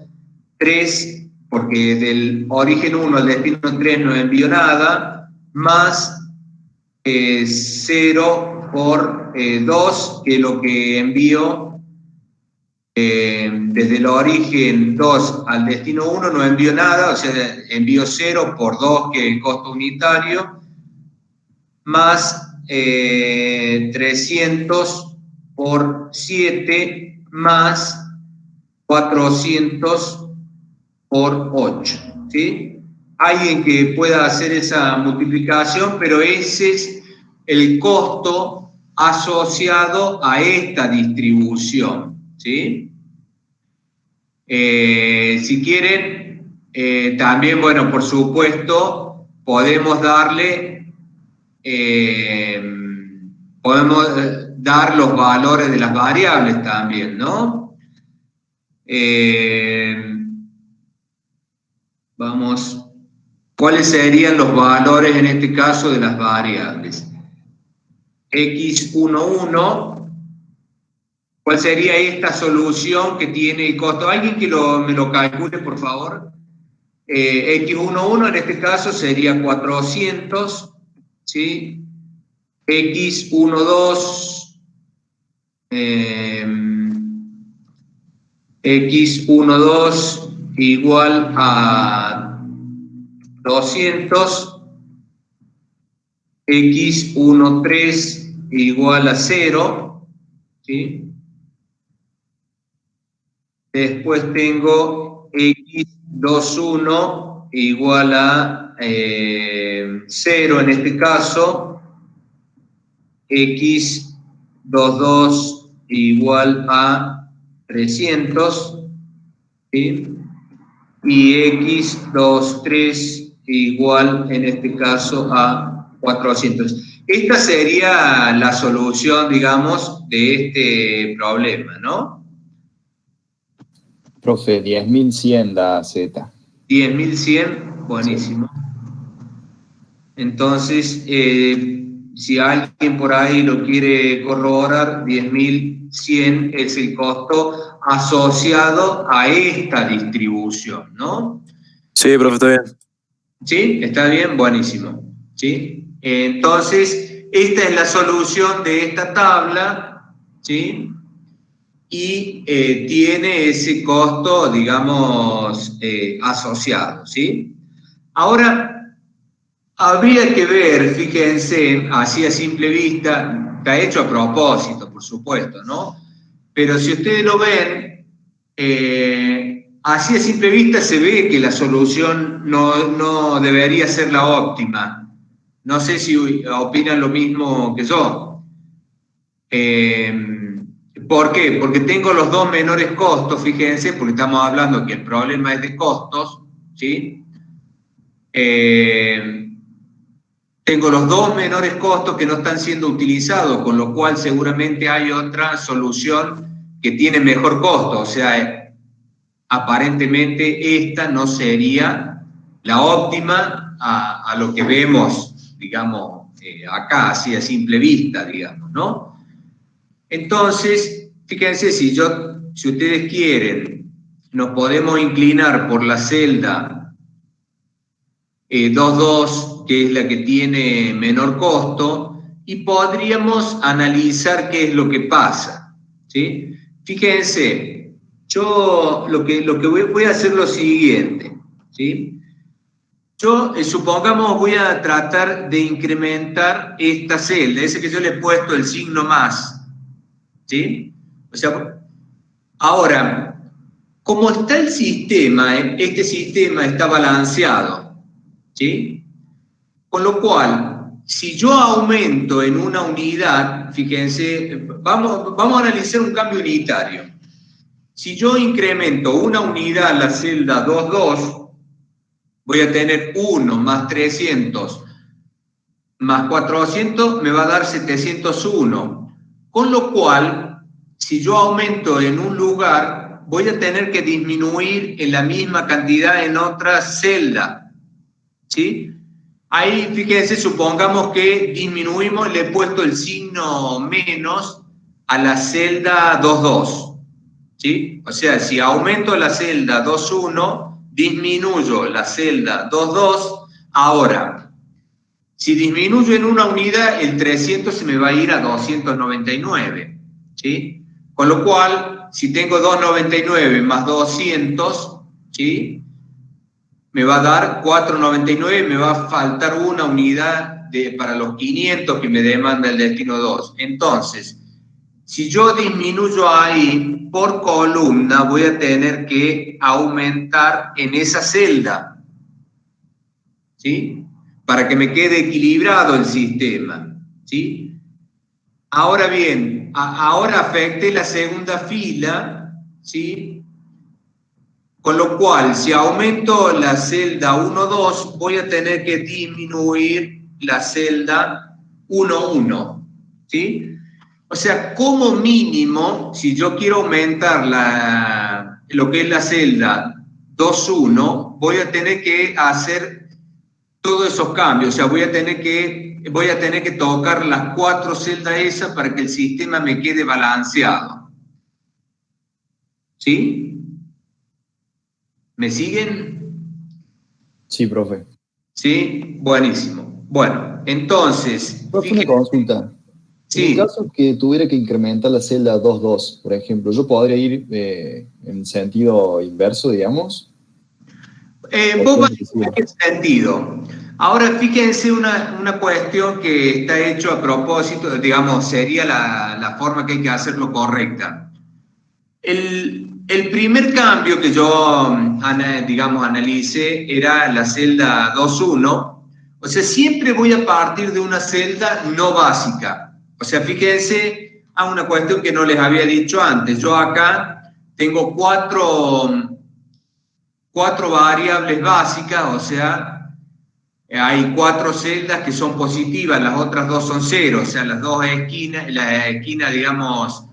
Speaker 1: 3, porque del origen 1 al destino 3 no envío nada, más 0 por 2, que es lo que envío desde el origen 2 al destino 1, no envío nada, o sea, envío 0 por 2, que es el costo unitario, más 300 por 7, más 400 por 8, ¿sí? Alguien que pueda hacer esa multiplicación, pero ese es el costo asociado a esta distribución, ¿sí? Si quieren, también, bueno, por supuesto, podemos darle, podemos dar los valores de las variables también, ¿no? Vamos, ¿cuáles serían los valores en este caso de las variables? X11, ¿cuál sería esta solución que tiene el costo? ¿Alguien que me lo calcule, por favor? X11 en este caso sería 400, ¿sí? X12, X12 igual a 200, X13 igual a 0, ¿sí? Después tengo X21 igual a 0 en este caso, X22 igual a 300, ¿sí? Y X23 igual en este caso a 400. Esta sería la solución, digamos, de este problema, ¿no?
Speaker 3: Profe, 10.100 da Z.
Speaker 1: 10.100, buenísimo. Entonces, si alguien por ahí lo quiere corroborar, 10.100 es el costo asociado a esta distribución, ¿no?
Speaker 5: Sí, profe, está bien.
Speaker 1: ¿Sí? ¿Está bien? Buenísimo. ¿Sí? Entonces, esta es la solución de esta tabla, ¿sí? Y tiene ese costo, digamos, asociado, ¿sí? Ahora, Habría que ver, fíjense, así a simple vista, está hecho a propósito, por supuesto, ¿no? Pero si ustedes lo ven, así a simple vista se ve que la solución no debería ser la óptima. No sé si opinan lo mismo que yo. ¿Por qué? Porque tengo los dos menores costos, fíjense, porque estamos hablando que el problema es de costos, ¿sí? Tengo los dos menores costos que no están siendo utilizados, con lo cual seguramente hay otra solución que tiene mejor costo. O sea, aparentemente esta no sería la óptima a lo que vemos, digamos, acá, así a simple vista, digamos, ¿no? Entonces, fíjense, si ustedes quieren, nos podemos inclinar por la celda 2.2, que es la que tiene menor costo, y podríamos analizar qué es lo que pasa, ¿sí? Fíjense, yo lo que voy a hacer lo siguiente, ¿sí? Yo, supongamos, voy a tratar de incrementar esta celda, ese que yo le he puesto el signo más, ¿sí? O sea, ahora, como está el sistema, este sistema está balanceado, ¿sí? Con lo cual, si yo aumento en una unidad, fíjense, vamos a analizar un cambio unitario. Si yo incremento una unidad en la celda 2.2, voy a tener 1 más 300 más 400, me va a dar 701. Con lo cual, si yo aumento en un lugar, voy a tener que disminuir en la misma cantidad en otra celda, ¿sí? Ahí, fíjense, supongamos que disminuimos, le he puesto el signo menos a la celda 2.2, ¿sí? O sea, si aumento la celda 2.1, disminuyo la celda 2.2. Ahora, si disminuyo en una unidad, el 300 se me va a ir a 299, ¿sí? Con lo cual, si tengo 299 más 200, ¿sí?, me va a dar 499, me va a faltar una unidad para los 500 que me demanda el destino 2. Entonces, si yo disminuyo ahí por columna, voy a tener que aumentar en esa celda, ¿sí?, para que me quede equilibrado el sistema, ¿sí? Ahora bien, ahora afecte la segunda fila, ¿sí? Con lo cual, si aumento la celda 1.2, voy a tener que disminuir la celda 1.1, ¿sí? O sea, como mínimo, si yo quiero aumentar lo que es la celda 2.1, voy a tener que hacer todos esos cambios. O sea, voy a tener que tocar las 4 celdas esas para que el sistema me quede balanceado, ¿sí? ¿Me siguen?
Speaker 3: Sí, profe.
Speaker 1: Sí, buenísimo. Bueno, entonces...
Speaker 5: Profe, una consulta.
Speaker 1: Sí.
Speaker 5: En el caso que tuviera que incrementar la celda 2.2, por ejemplo, ¿yo podría ir en sentido inverso, digamos?
Speaker 1: Vos vas en qué sentido. Ahora, fíjense una cuestión que está hecho a propósito, digamos, sería la forma que hay que hacerlo correcta. El primer cambio que yo, digamos, analicé era la celda 2.1. O sea, siempre voy a partir de una celda no básica. O sea, fíjense a una cuestión que no les había dicho antes. Yo acá tengo cuatro variables básicas, o sea, hay 4 celdas que son positivas, las otras 2 son 0, o sea, las dos esquinas, la esquina, digamos,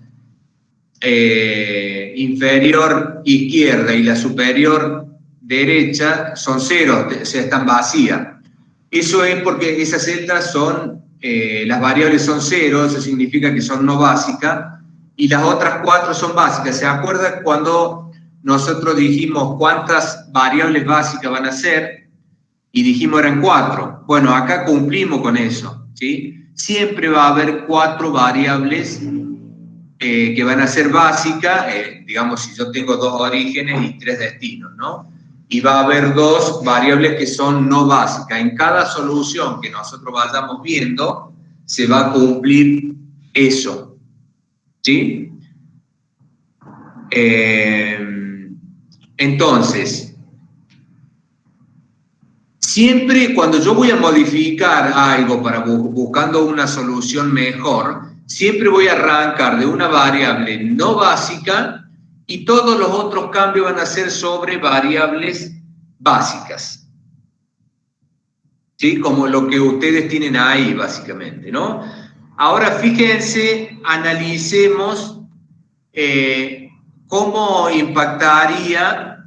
Speaker 1: inferior izquierda y la superior derecha son 0, o sea, están vacías. Eso es porque esas celdas son, las variables son 0, eso significa que son no básicas, y las otras 4 son básicas. ¿Se acuerdan cuando nosotros dijimos cuántas variables básicas van a ser? Y dijimos eran 4. Bueno, acá cumplimos con eso, ¿sí? Siempre va a haber 4 variables que van a ser básicas, digamos, si yo tengo 2 orígenes y 3 destinos, ¿no? y va a haber dos variables que son no básicas. En cada solución que nosotros vayamos viendo, se va a cumplir eso, ¿sí? Entonces, siempre cuando yo voy a modificar algo para buscando una solución mejor, siempre voy a arrancar de una variable no básica y todos los otros cambios van a ser sobre variables básicas. ¿Sí? Como lo que ustedes tienen ahí, básicamente, ¿no? Ahora, fíjense, analicemos cómo impactaría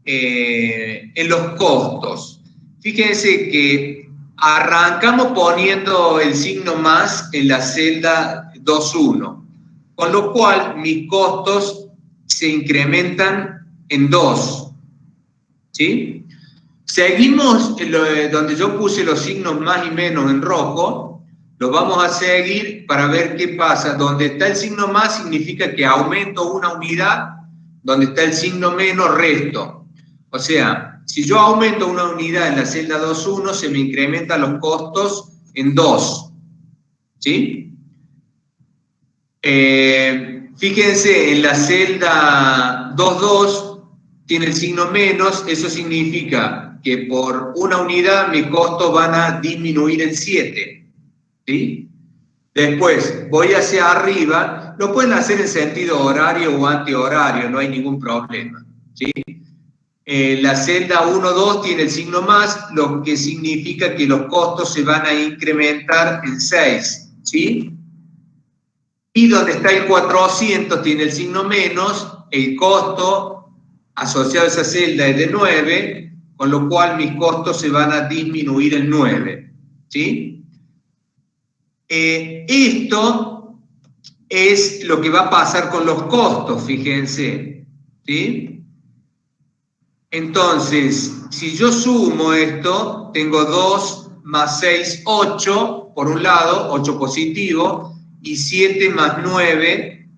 Speaker 1: en los costos. Fíjense que arrancamos poniendo el signo más en la celda 2.1, con lo cual mis costos se incrementan en 2, ¿sí? Seguimos donde yo puse los signos más y menos en rojo, lo vamos a seguir para ver qué pasa. Donde está el signo más significa que aumento una unidad, donde está el signo menos resto. O sea, si yo aumento una unidad en la celda 2.1, se me incrementan los costos en 2, ¿sí? Fíjense, en la celda 2.2 tiene el signo menos, eso significa que por una unidad mis costos van a disminuir en 7, ¿sí? Después voy hacia arriba, lo pueden hacer en sentido horario o antihorario, no hay ningún problema, ¿sí? La celda 1.2 tiene el signo más, lo que significa que los costos se van a incrementar en 6, ¿sí? Y donde está el 400 tiene el signo menos, el costo asociado a esa celda es de 9, con lo cual mis costos se van a disminuir en 9, ¿sí? Esto es lo que va a pasar con los costos, fíjense, ¿sí? Entonces, si yo sumo esto, tengo 2 más 6, 8, por un lado, 8 positivo, y 7 más 9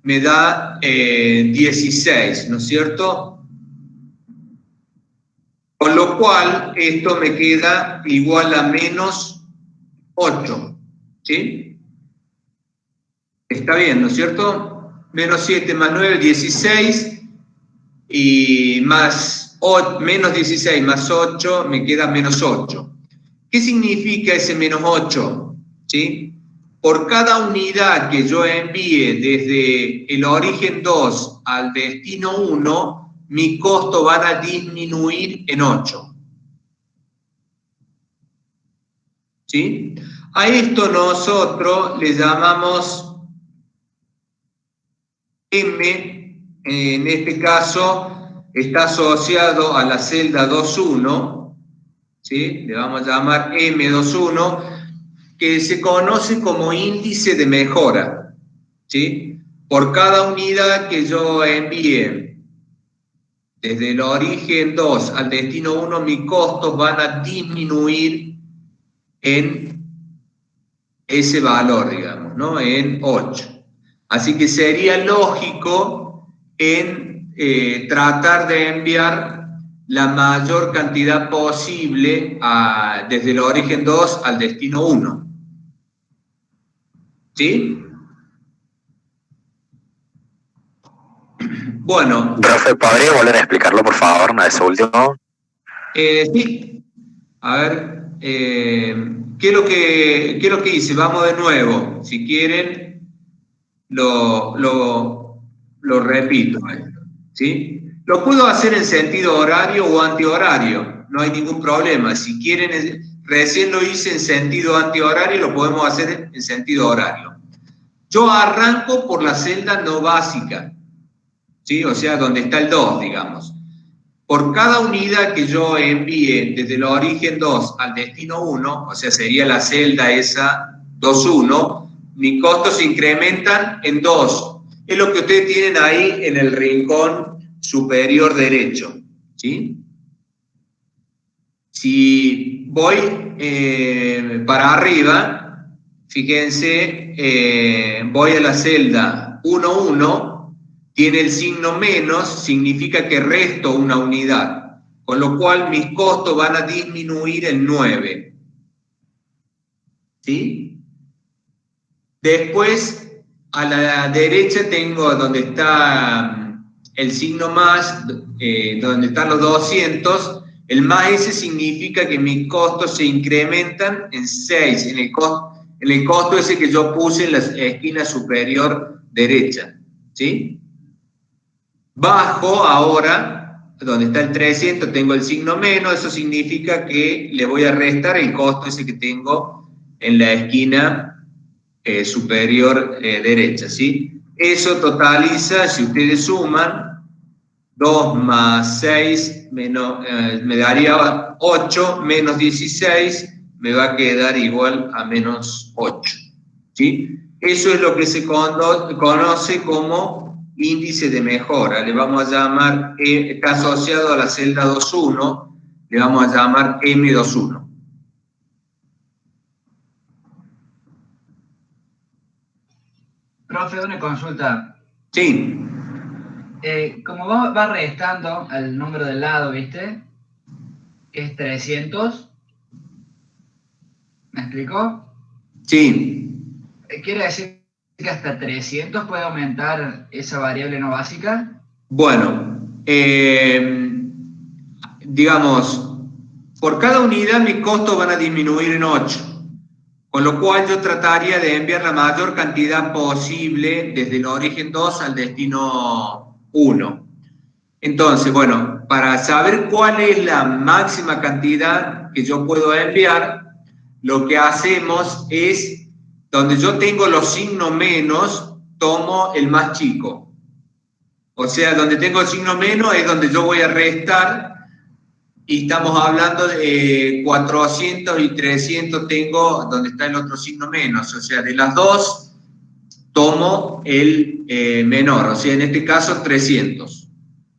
Speaker 1: me da 16, ¿no es cierto? Con lo cual, esto me queda igual a menos 8, ¿sí? Está bien, ¿no es cierto? Menos 7 más 9, 16, y menos 16 más 8 me queda menos 8. ¿Qué significa ese menos 8? ¿Sí? Por cada unidad que yo envíe desde el origen 2 al destino 1, mi costo van a disminuir en 8. ¿Sí? A esto nosotros le llamamos M. En este caso está asociado a la celda 2.1, ¿sí? Le vamos a llamar M21, que se conoce como índice de mejora, ¿sí? Por cada unidad que yo envíe desde el origen 2 al destino 1, mis costos van a disminuir en ese valor, digamos, ¿no? En 8. Así que sería lógico en tratar de enviar la mayor cantidad posible desde el origen 2 al destino 1. ¿Sí? Bueno.
Speaker 6: Profe, ¿podría volver a explicarlo, por favor, eso último?
Speaker 1: Sí. A ver, ¿qué es lo que hice? Vamos de nuevo. Si quieren, lo repito. ¿Sí? Lo puedo hacer en sentido horario o antihorario, no hay ningún problema. Si quieren, recién lo hice en sentido antihorario, lo podemos hacer en sentido horario. Yo arranco por la celda no básica, ¿sí? O sea, donde está el 2, digamos. Por cada unidad que yo envíe desde el origen 2 al destino 1, o sea, sería la celda esa 2.1, mis costos se incrementan en 2. Es lo que ustedes tienen ahí en el rincón superior derecho, ¿sí? Si voy para arriba, fíjense, voy a la celda 1.1, tiene el signo menos, significa que resto una unidad, con lo cual mis costos van a disminuir en 9. ¿Sí? Después, a la derecha tengo donde está el signo más, donde están los 200, el más ese significa que mis costos se incrementan en 6, en el costo ese que yo puse en la esquina superior derecha. ¿Sí? Bajo ahora, donde está el 300, tengo el signo menos, eso significa que le voy a restar el costo ese que tengo en la esquina superior derecha, ¿sí? Eso totaliza, si ustedes suman, 2 más 6, menos, me daría 8, menos 16, me va a quedar igual a menos 8, ¿sí? Eso es lo que se conoce como índice de mejora, le vamos a llamar, está asociado a la celda 2.1, le vamos a llamar M21.
Speaker 7: Profe, una consulta.
Speaker 1: Sí.
Speaker 7: Como va restando al número del lado, ¿viste? Que es 300. ¿Me explicó?
Speaker 1: Sí.
Speaker 7: ¿Quiere decir que hasta 300 puede aumentar esa variable no básica?
Speaker 1: Bueno, digamos, por cada unidad mis costos van a disminuir en 8. Con lo cual yo trataría de enviar la mayor cantidad posible desde el origen 2 al destino 1. Entonces, bueno, para saber cuál es la máxima cantidad que yo puedo enviar, lo que hacemos es, donde yo tengo los signos menos, tomo el más chico. O sea, donde tengo el signo menos es donde yo voy a restar. Y estamos hablando de 400 y 300 tengo donde está el otro signo menos. O sea, de las dos tomo el menor. O sea, en este caso 300.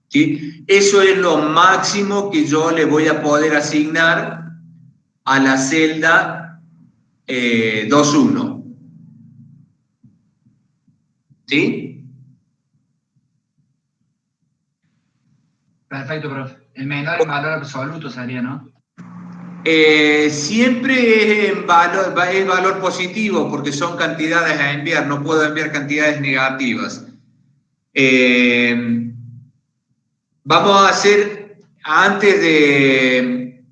Speaker 1: ¿Sí? Eso es lo máximo que yo le voy a poder asignar a la celda 2.1. ¿Sí?
Speaker 7: Perfecto, profe. El menor en valor absoluto sería, ¿no?
Speaker 1: Siempre es valor positivo porque son cantidades a enviar, no puedo enviar cantidades negativas. Vamos a hacer, antes de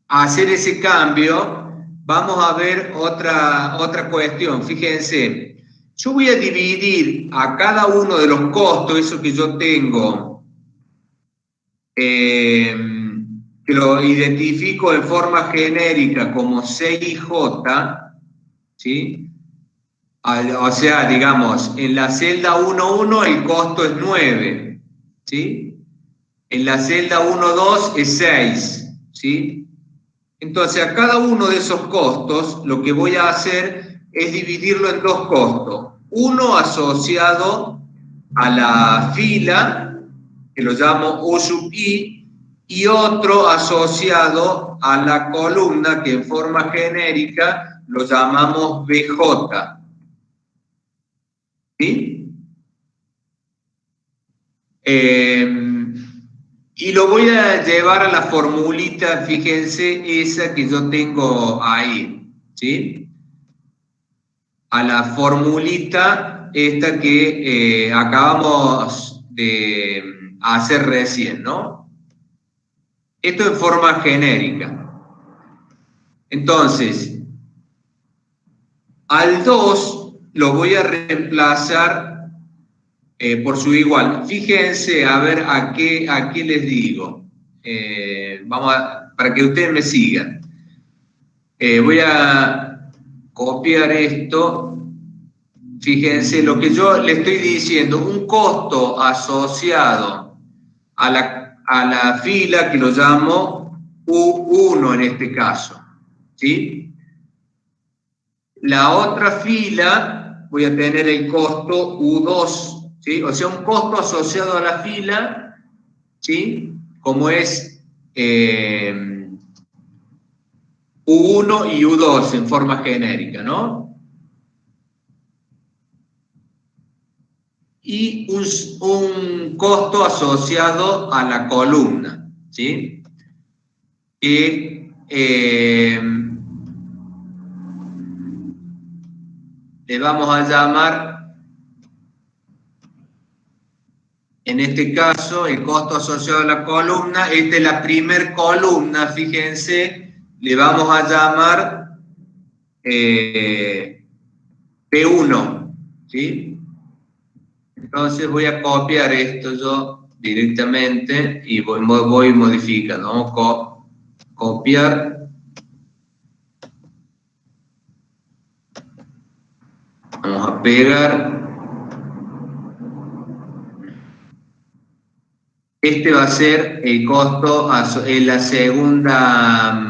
Speaker 1: hacer ese cambio, vamos a ver otra cuestión. Fíjense, yo voy a dividir a cada uno de los costos, eso que yo tengo, que lo identifico en forma genérica como CIJ, ¿sí? O sea, digamos, en la celda 1.1 el costo es 9, ¿sí? En la celda 1.2 es 6, ¿sí? Entonces, a cada uno de esos costos, lo que voy a hacer es dividirlo en dos costos. Uno asociado a la fila, que lo llamo U sub I, y otro asociado a la columna, que en forma genérica lo llamamos BJ. ¿Sí? Y lo voy a llevar a la formulita, fíjense, esa que yo tengo ahí, ¿sí? A la formulita esta que acabamos de hacer recién, ¿no? Esto en forma genérica. Entonces, al 2 lo voy a reemplazar por su igual. Fíjense, a ver a qué les digo. Para que ustedes me sigan. Voy a copiar esto. Fíjense lo que yo le estoy diciendo, un costo asociado a la fila que lo llamo U1 en este caso, ¿sí? La otra fila voy a tener el costo U2, ¿sí? O sea, un costo asociado a la fila, ¿sí? Como es U1 y U2 en forma genérica, ¿no? y un costo asociado a la columna, ¿sí? Que le vamos a llamar, en este caso, el costo asociado a la columna. Esta es la primer columna, fíjense, le vamos a llamar P1, ¿sí? Entonces voy a copiar esto yo directamente y voy modificando. Vamos a copiar. Vamos a pegar. Este va a ser el costo en la segunda.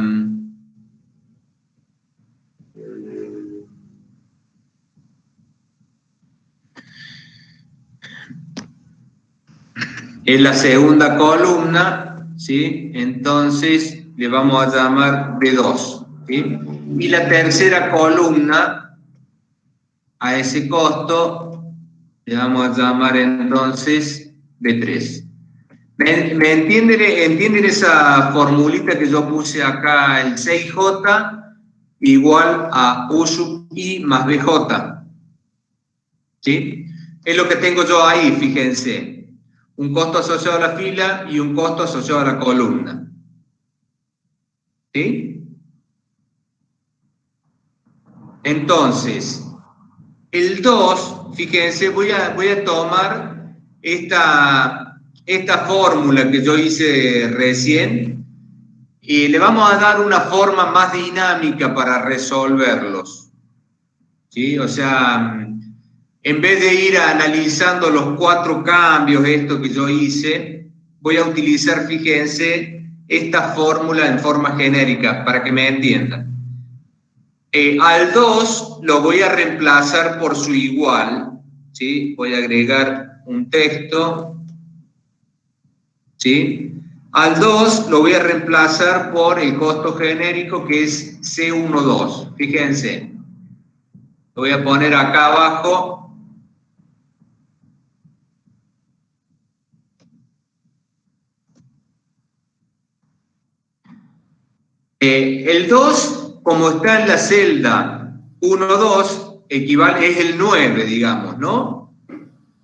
Speaker 1: En la segunda columna, ¿sí? Entonces le vamos a llamar B2, ¿sí? Y la tercera columna, a ese costo, le vamos a llamar entonces B3. ¿Me entienden esa formulita que yo puse acá, el 6J igual a U sub I más BJ? ¿Sí? Es lo que tengo yo ahí, fíjense. Un costo asociado a la fila y un costo asociado a la columna. ¿Sí? Entonces, el 2, fíjense, voy a tomar esta fórmula que yo hice recién y le vamos a dar una forma más dinámica para resolverlos. ¿Sí? O sea, en vez de ir analizando los 4 cambios, esto que yo hice, voy a utilizar, fíjense, esta fórmula en forma genérica para que me entiendan. Al 2 lo voy a reemplazar por su igual, ¿sí? Voy a agregar un texto, ¿sí? Al 2 lo voy a reemplazar por el costo genérico que es C12, fíjense. Lo voy a poner acá abajo. El 2, como está en la celda 1, 2, equivale, es el 9, digamos, ¿no?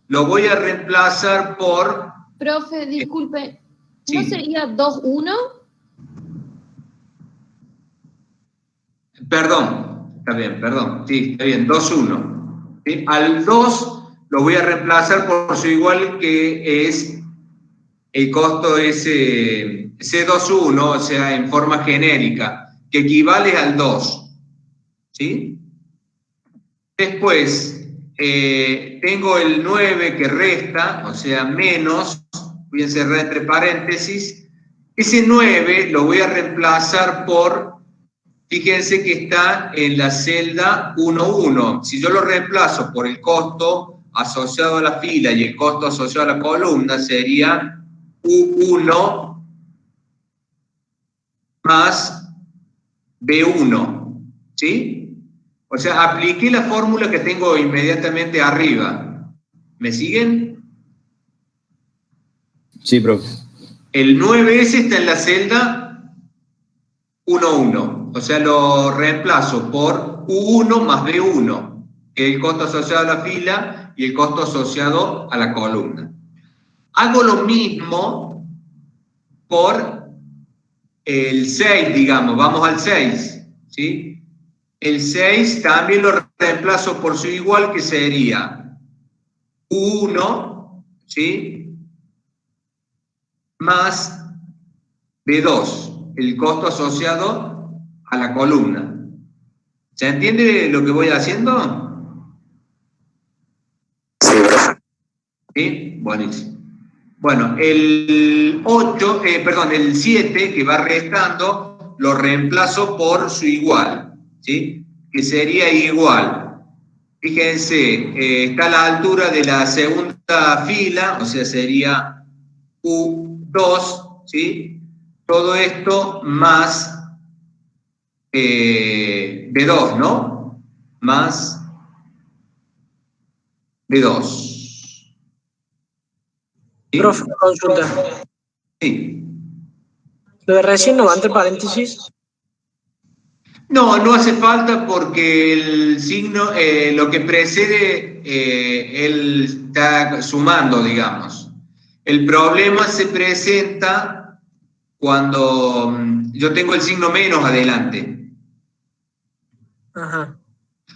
Speaker 1: Lo voy a reemplazar por...
Speaker 8: Profe, disculpe,
Speaker 1: sí.
Speaker 8: ¿no sería 2, 1?
Speaker 1: Perdón, está bien, perdón, sí, está bien, 2, 1. ¿Sí? Al 2 lo voy a reemplazar por su igual, que es el costo es C21, o sea, en forma genérica, que equivale al 2. ¿Sí? Después, tengo el 9 que resta, o sea, menos, voy a encerrar entre paréntesis. Ese 9 lo voy a reemplazar por, fíjense que está en la celda 1.1. Si yo lo reemplazo por el costo asociado a la fila y el costo asociado a la columna, sería U1 más B1, ¿sí? O sea, apliqué la fórmula que tengo inmediatamente arriba. ¿Me siguen?
Speaker 3: Sí, profe.
Speaker 1: El 9S está en la celda 1.1. O sea, lo reemplazo por U1 más B1, que es el costo asociado a la fila y el costo asociado a la columna. Hago lo mismo por el 6, digamos, vamos al 6, ¿sí? El 6 también lo reemplazo por su igual, que sería 1, ¿sí? Más B2, el costo asociado a la columna. ¿Se entiende lo que voy haciendo?
Speaker 6: Sí, profe.
Speaker 1: ¿Sí? Buenísimo. Bueno, el 8, perdón, el 7 que va restando, lo reemplazo por su igual, ¿sí? Que sería igual. Fíjense, está a la altura de la segunda fila, o sea, sería U2, ¿sí? Todo esto más B2, ¿no? Más B2. ¿Sí?
Speaker 9: Profe, una consulta.
Speaker 1: Sí.
Speaker 9: Lo de recién no va entre paréntesis.
Speaker 1: No, no hace falta porque el signo, lo que precede, él está sumando, digamos. El problema se presenta cuando yo tengo el signo menos adelante.
Speaker 9: Ajá.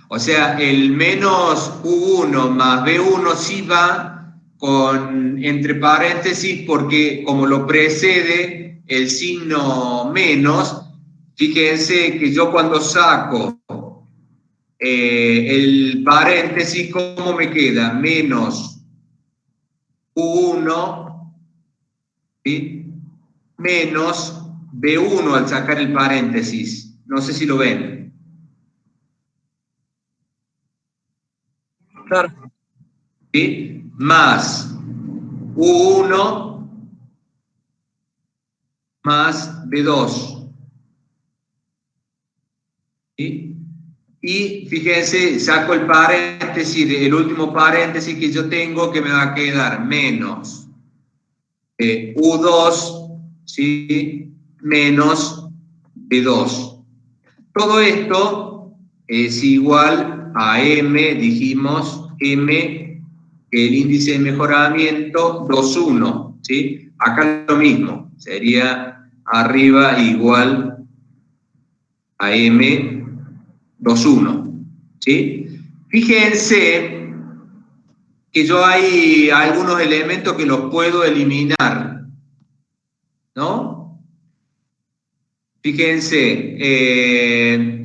Speaker 1: O sea, el menos U1 más B1 sí va con entre paréntesis porque como lo precede el signo menos, fíjense que yo cuando saco el paréntesis, ¿cómo me queda? Menos U1, ¿sí? Menos B1 al sacar el paréntesis. No sé si lo ven.
Speaker 9: Claro.
Speaker 1: ¿Sí? Más U1 más B2. ¿Sí? Y fíjense, saco el paréntesis, el último paréntesis que yo tengo, que me va a quedar menos U2, ¿sí? Menos B2. Todo esto es igual a M, dijimos, M, el índice de mejoramiento 2,1, ¿sí? Acá lo mismo, sería arriba igual a M 2,1, ¿sí? Fíjense que yo hay algunos elementos que los puedo eliminar, ¿no? Fíjense,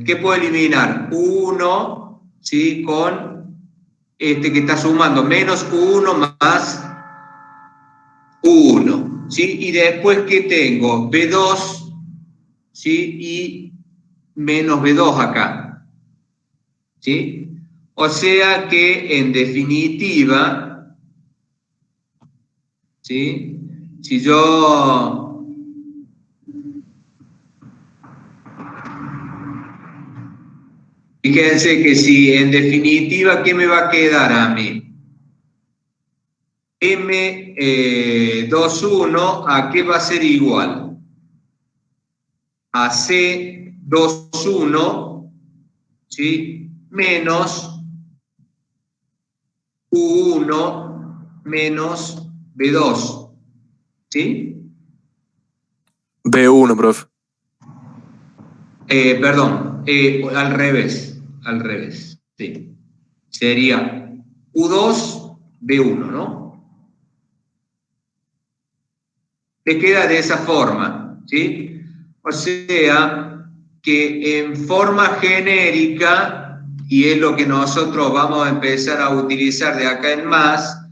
Speaker 1: ¿qué puedo eliminar? 1, ¿sí? Con este que está sumando, menos 1 más 1, ¿sí? Y después, ¿qué tengo? B2, ¿sí? Y menos B2 acá, ¿sí? O sea que, en definitiva, ¿sí? Si yo... Fíjense que si en definitiva, ¿qué me va a quedar a mí? M21, ¿a qué va a ser igual? A C21, ¿sí? Menos U1 menos B2, ¿sí?
Speaker 10: B1, profe.
Speaker 1: Perdón, al revés, sí. Sería U2, B1, ¿no? Te queda de esa forma, ¿sí? O sea, que en forma genérica, y es lo que nosotros vamos a empezar a utilizar de acá en más,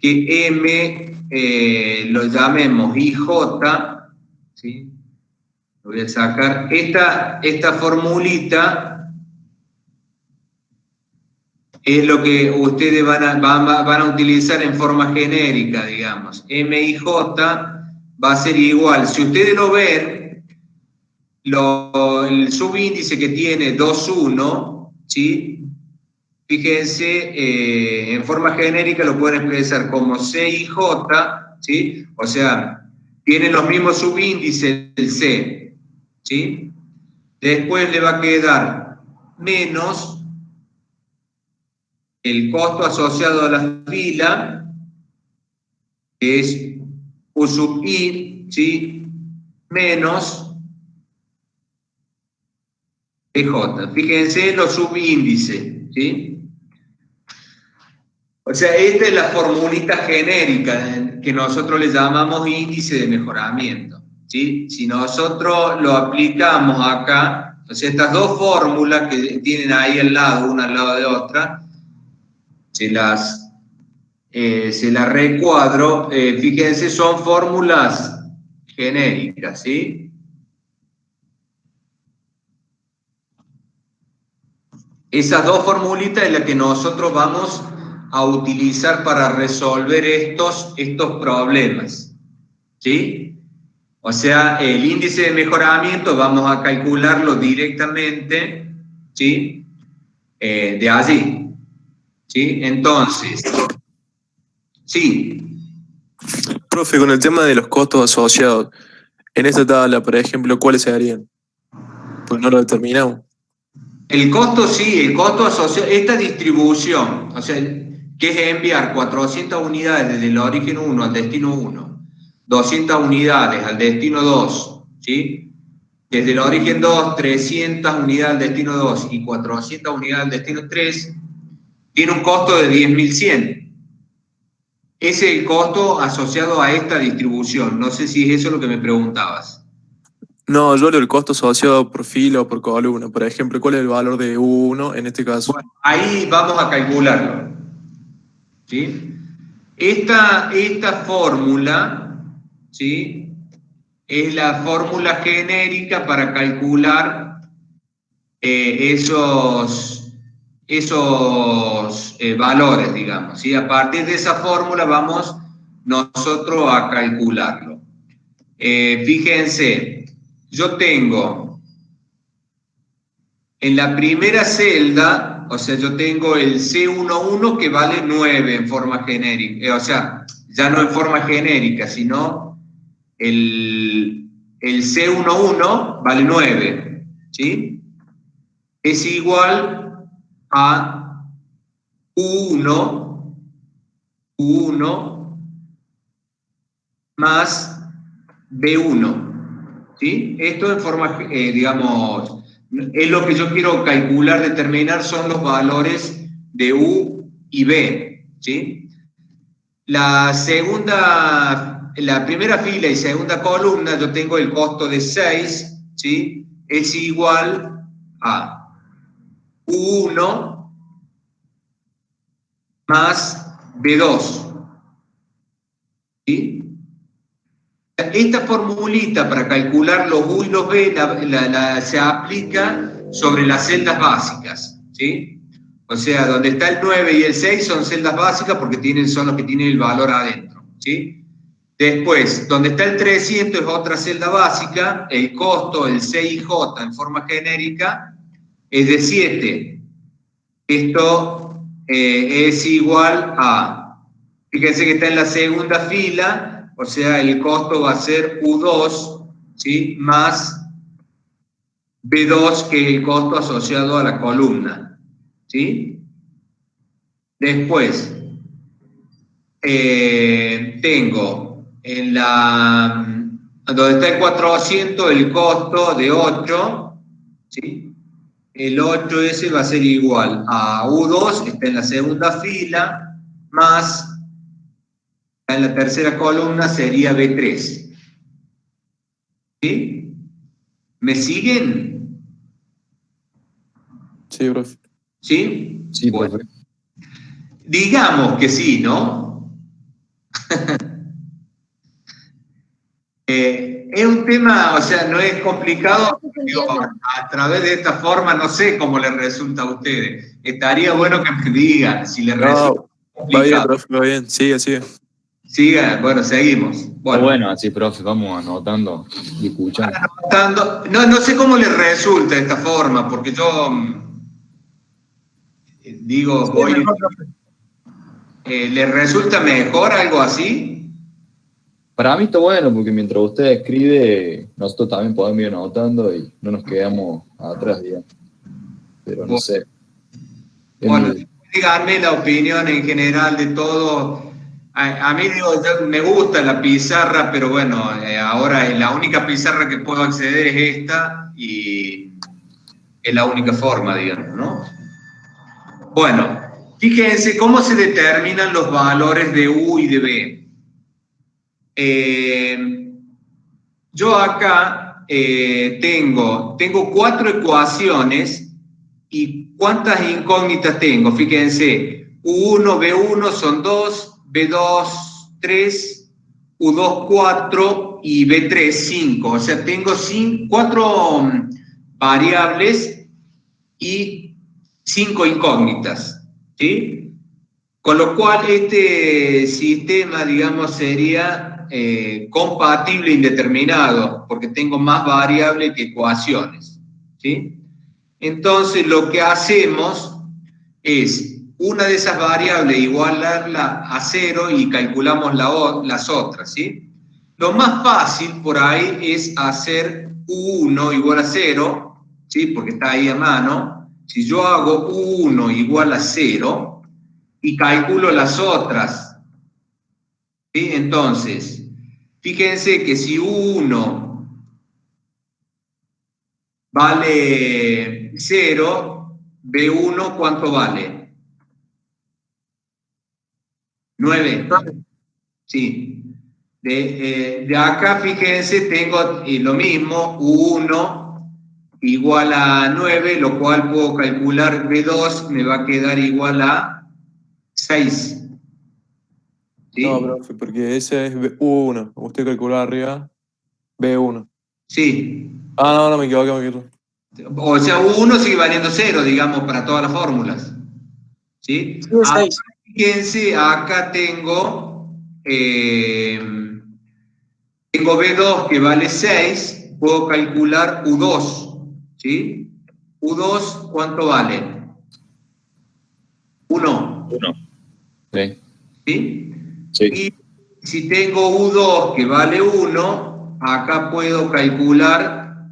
Speaker 1: que M lo llamemos IJ, ¿sí? Lo voy a sacar. Esta formulita es lo que ustedes van a utilizar en forma genérica, digamos. MIJ va a ser igual. Si ustedes lo ven, el subíndice que tiene 2,1, ¿sí? Fíjense, en forma genérica lo pueden expresar como CIJ, ¿sí? O sea, tienen los mismos subíndices del C, ¿sí? Después le va a quedar menos el costo asociado a la fila, que es U sub I, ¿sí? Menos PJ. Fíjense los subíndices, ¿sí? O sea, esta es la formulita genérica que nosotros le llamamos índice de mejoramiento, ¿sí? Si nosotros lo aplicamos acá, o sea, estas dos fórmulas que tienen ahí al lado, una al lado de otra, se las recuadro, fíjense, son fórmulas genéricas, ¿sí? Esas dos formulitas es las que nosotros vamos a utilizar para resolver estos problemas, ¿sí? O sea, el índice de mejoramiento vamos a calcularlo directamente, ¿sí? De allí, ¿sí? Entonces, sí.
Speaker 10: Profe, con el tema de los costos asociados, en esta tabla, por ejemplo, ¿cuáles serían? Pues no lo determinamos.
Speaker 1: El costo sí, el costo asociado, esta distribución, o sea, que es enviar 400 unidades desde el origen 1 al destino 1, 200 unidades al destino 2, ¿sí? Desde el origen 2, 300 unidades al destino 2 y 400 unidades al destino 3, tiene un costo de 10.100. Ese es el costo asociado a esta distribución. No sé si es eso lo que me preguntabas.
Speaker 10: No, yo leo el costo asociado por fila o por columna. Por ejemplo, ¿cuál es el valor de U1 en este caso?
Speaker 1: Bueno, ahí vamos a calcularlo. ¿Sí? Esta fórmula, ¿sí? Es la fórmula genérica para calcular esos valores, digamos. ¿Sí? A partir de esa fórmula vamos nosotros a calcularlo. Fíjense, yo tengo en la primera celda, o sea, yo tengo el C11 que vale 9 en forma genérica, o sea, ya no en forma genérica, sino el C11 vale 9, ¿sí? Es igual a U1 más B1. ¿Sí? Esto en forma, digamos, es lo que yo quiero calcular, determinar, son los valores de U y B, ¿sí? La primera fila y segunda columna, yo tengo el costo de 6, ¿sí? Es igual a U1 más B2, ¿sí? Esta formulita para calcular los U y los B se aplica sobre las celdas básicas, ¿sí? O sea, donde está el 9 y el 6 son celdas básicas porque son los que tienen el valor adentro, ¿sí? Después, donde está el 300 es otra celda básica, el costo, el CIJ en forma genérica, es de 7. Esto es igual a, fíjense que está en la segunda fila, o sea, el costo va a ser U2, ¿sí? Más B2, que es el costo asociado a la columna, ¿sí? Después, tengo en donde está el 400 el costo de 8, ¿sí? El 8 ese va a ser igual a U2, está en la segunda fila, más en la tercera columna sería B3. ¿Sí? ¿Me siguen?
Speaker 10: Sí, profe.
Speaker 1: ¿Sí?
Speaker 5: Sí,
Speaker 1: bueno.
Speaker 5: profe.
Speaker 1: Digamos que sí, ¿no? Es un tema, o sea, no es complicado. Digo, a través de esta forma, no sé cómo les resulta a ustedes. Estaría bueno que me digan si les resulta complicado.
Speaker 10: Va bien, profe, va bien. Sigue, sigue.
Speaker 1: Siga, bueno, seguimos.
Speaker 3: Bueno, así, profe, vamos anotando y escuchando.
Speaker 1: No sé cómo les resulta esta forma, porque yo digo, voy, ¿les resulta mejor algo así?
Speaker 5: Para mí está bueno, porque mientras usted escribe, nosotros también podemos ir anotando y no nos quedamos atrás, digamos. Pero no sé.
Speaker 1: Bueno, díganme la opinión en general de todo. A mí, digo, me gusta la pizarra, pero bueno, ahora la única pizarra que puedo acceder es esta y es la única forma, digamos, ¿no? Bueno, fíjense cómo se determinan los valores de U y de B. Yo acá tengo 4 ecuaciones y ¿cuántas incógnitas tengo? Fíjense, U1, B1 son 2, B2, 3, U2, 4 y B3, 5. O sea, tengo 4 variables y 5 incógnitas, ¿sí? Con lo cual este sistema, digamos, sería compatible e indeterminado, porque tengo más variables que ecuaciones, ¿sí? Entonces, lo que hacemos es una de esas variables, igualarla a 0 y calculamos las otras, ¿sí? Lo más fácil por ahí es hacer U1 igual a 0, ¿sí? Porque está ahí a mano. Si yo hago U1 igual a 0 y calculo las otras, ¿sí? Entonces, fíjense que si U1 vale 0, B1, ¿cuánto vale? 9. Sí. De acá, fíjense, tengo lo mismo, U1 igual a 9, lo cual puedo calcular B2, me va a quedar igual a 6. ¿Sí?
Speaker 10: No, profe, porque ese es U1. Usted calculó arriba B1.
Speaker 1: Sí.
Speaker 10: Ah, no, me equivoqué.
Speaker 1: O sea, U1 sigue valiendo 0, digamos, para todas las fórmulas. ¿Sí?
Speaker 9: Sí, es 6.
Speaker 1: Fíjense, acá tengo B2 que vale 6, puedo calcular U2, ¿sí? U2, ¿cuánto vale? 1,
Speaker 3: 1. Sí.
Speaker 1: ¿sí?
Speaker 3: Sí.
Speaker 1: Y si tengo U2 que vale 1, acá puedo calcular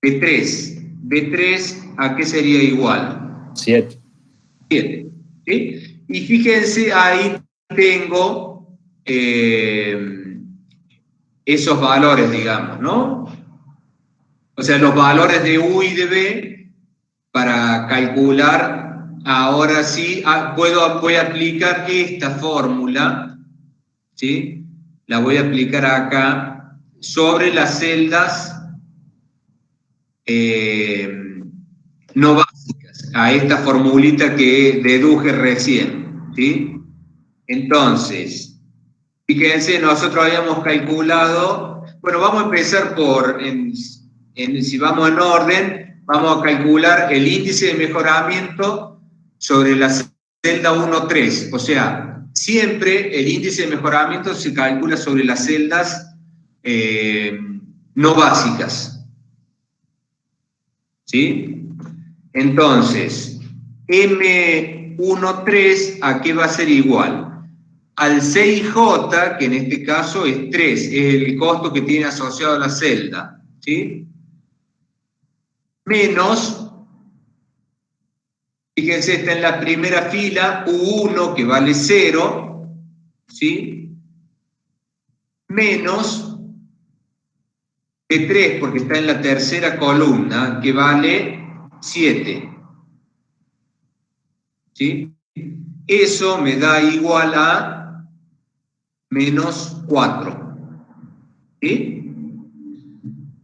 Speaker 1: B3. B3, ¿a qué sería igual?
Speaker 3: 7.
Speaker 1: 7, ¿sí? Y fíjense, ahí tengo esos valores, digamos, ¿no? O sea, los valores de U y de B para calcular, ahora sí, voy a aplicar esta fórmula, ¿sí? La voy a aplicar acá sobre las celdas no básicas, a esta formulita que deduje recién, ¿sí? Entonces, fíjense, nosotros habíamos calculado, bueno, vamos a empezar si vamos en orden, vamos a calcular el índice de mejoramiento sobre la celda 1,3. O sea, siempre el índice de mejoramiento se calcula sobre las celdas no básicas. ¿Sí? Entonces, M13, ¿a qué va a ser igual? Al 6J, que en este caso es 3, es el costo que tiene asociado a la celda, ¿sí? Menos, fíjense, está en la primera fila, U1, que vale 0, ¿sí? Menos B3, porque está en la tercera columna, que vale 7, ¿sí? Eso me da igual a menos 4. ¿Sí?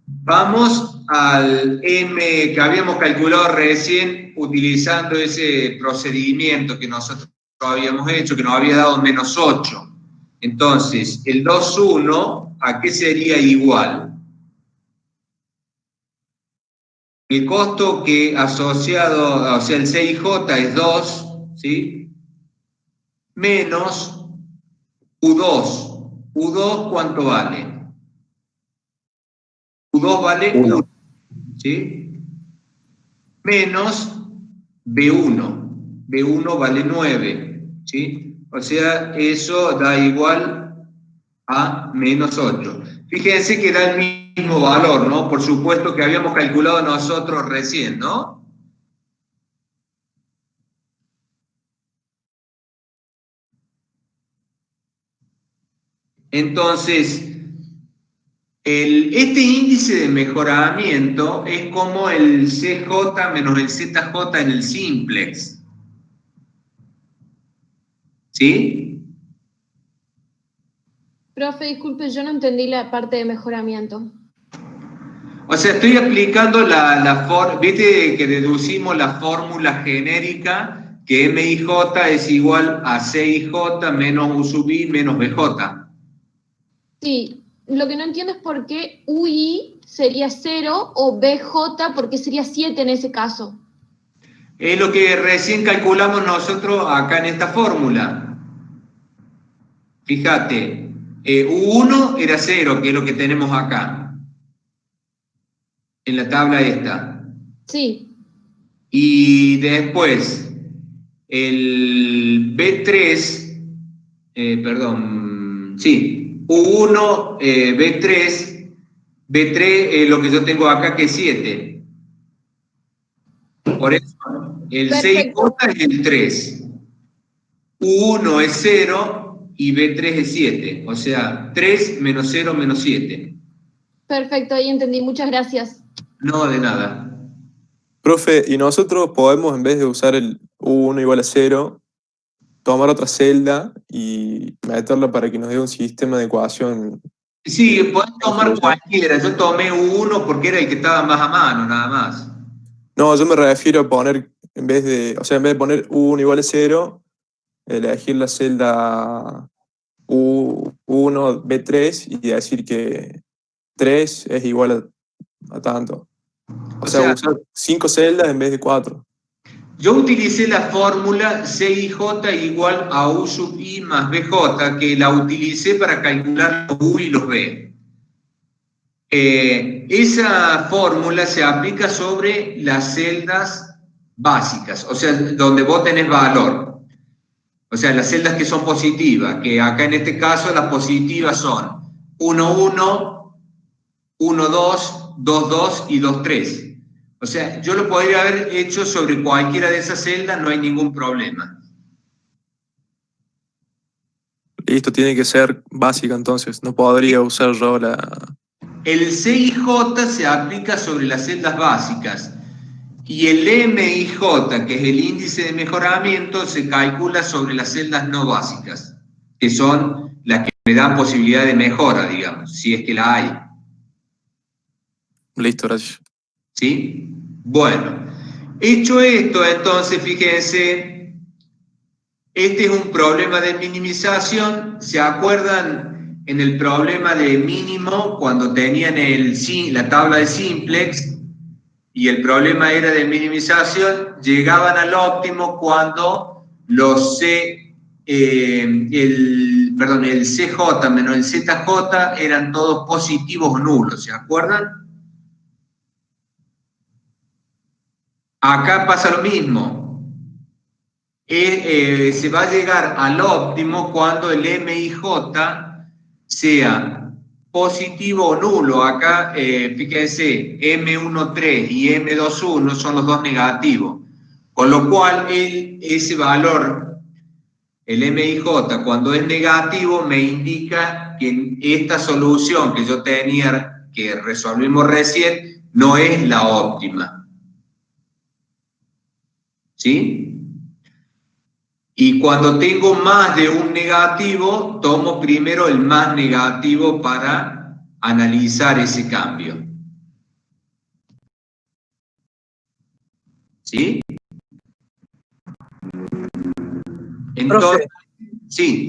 Speaker 1: Vamos al M que habíamos calculado recién utilizando ese procedimiento que nosotros habíamos hecho, que nos había dado menos 8. Entonces, el 2,1, ¿a qué sería igual? El costo que asociado, o sea, el 6J es 2, ¿sí? Menos U2. ¿U2 cuánto vale? U2 vale 1, ¿sí? Menos B1. B1 vale 9, ¿sí? O sea, eso da igual a menos 8. Fíjense que da el mismo valor, ¿no? Por supuesto que habíamos calculado nosotros recién, ¿no? Entonces, este índice de mejoramiento es como el CJ menos el ZJ en el simplex. ¿Sí?
Speaker 8: Profe, disculpe, yo no entendí la parte de mejoramiento.
Speaker 1: O sea, estoy aplicando ¿viste que deducimos la fórmula genérica que MIJ es igual a CIJ menos U sub I menos BJ?
Speaker 8: Sí, lo que no entiendo es por qué UI sería 0 o BJ, porque sería 7 en ese caso.
Speaker 1: Es lo que recién calculamos nosotros acá en esta fórmula. Fíjate, U1 era 0, que es lo que tenemos acá, en la tabla esta.
Speaker 8: Sí.
Speaker 1: Y después, el B3, U1, B3, B3, lo que yo tengo acá que es 7. Por eso, el
Speaker 8: Perfecto.
Speaker 1: 6J es el 3. U1 es 0 y B3 es 7. O sea, 3 menos 0 menos 7.
Speaker 8: Perfecto, ahí entendí. Muchas gracias.
Speaker 1: No, de nada.
Speaker 10: Profe, y nosotros podemos, en vez de usar el U1 igual a 0, tomar otra celda y meterla para que nos dé un sistema de ecuación.
Speaker 1: Sí, podés tomar cualquiera. Yo tomé U1 porque era el que estaba más a mano, nada más.
Speaker 10: No, yo me refiero a poner, en vez de poner U1 igual a 0, elegir la celda U1, B3 y decir que 3 es igual a tanto. O sea, usar 5 celdas en vez de 4.
Speaker 1: Yo utilicé la fórmula CIJ igual a U sub I más BJ, que la utilicé para calcular los U y los B. Esa fórmula se aplica sobre las celdas básicas, o sea, donde vos tenés valor. O sea, las celdas que son positivas, que acá en este caso las positivas son 1, 1, 1, 2, 2, 2 y 2, 3. O sea, yo lo podría haber hecho sobre cualquiera de esas celdas, no hay ningún problema.
Speaker 10: Listo, tiene que ser básica entonces. No podría usar yo la...
Speaker 1: El CIJ se aplica sobre las celdas básicas y el MIJ, que es el índice de mejoramiento, se calcula sobre las celdas no básicas, que son las que me dan posibilidad de mejora, digamos, si es que la hay.
Speaker 10: Listo, gracias.
Speaker 1: ¿Sí? Bueno, hecho esto, entonces, fíjense, este es un problema de minimización. ¿Se acuerdan en el problema de mínimo cuando tenían la tabla de simplex y el problema era de minimización? Llegaban al óptimo cuando el CJ menos el ZJ eran todos positivos o nulos, ¿se acuerdan? Acá pasa lo mismo. Se va a llegar al óptimo cuando el MIJ sea positivo o nulo. Acá, fíjense, M13 y M21 son los dos negativos. Con lo cual, ese valor, el MIJ, cuando es negativo, me indica que esta solución que yo tenía, que resolvimos recién, no es la óptima. ¿Sí? Y cuando tengo más de un negativo, tomo primero el más negativo para analizar ese cambio. ¿Sí? Entonces,
Speaker 9: Profe,
Speaker 1: sí.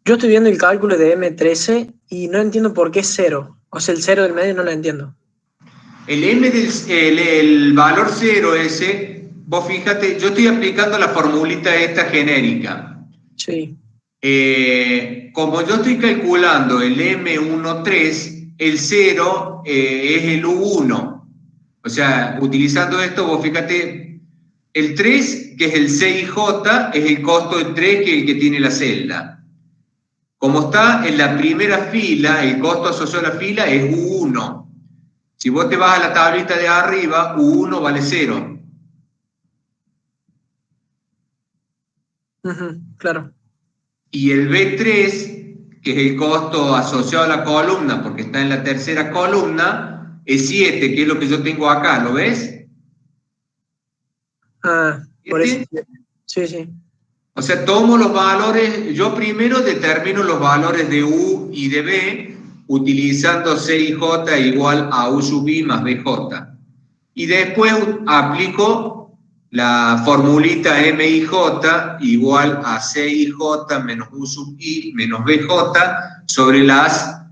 Speaker 9: yo estoy viendo el cálculo de M13 y no entiendo por qué es 0. O sea, el 0 del medio no lo entiendo.
Speaker 1: El valor 0 ese, vos fíjate, yo estoy aplicando la formulita esta genérica.
Speaker 9: Sí.
Speaker 1: Como yo estoy calculando el M13, el 0 es el U1. O sea, utilizando esto, vos fíjate, el 3, que es el CIJ, es el costo de 3 que tiene la celda. Como está en la primera fila, el costo asociado a la fila es U1. Si vos te vas a la tablita de arriba, U1 vale 0.
Speaker 9: Claro.
Speaker 1: Y el B3, que es el costo asociado a la columna, porque está en la tercera columna, es 7, que es lo que yo tengo acá, ¿lo ves?
Speaker 9: Ah, por eso.
Speaker 1: ¿7?
Speaker 9: Sí, sí.
Speaker 1: O sea, tomo los valores, yo primero determino los valores de U y de B, utilizando CIJ igual a U sub I más BJ. Y después aplico la formulita MIJ igual a CIJ menos U sub I menos BJ sobre las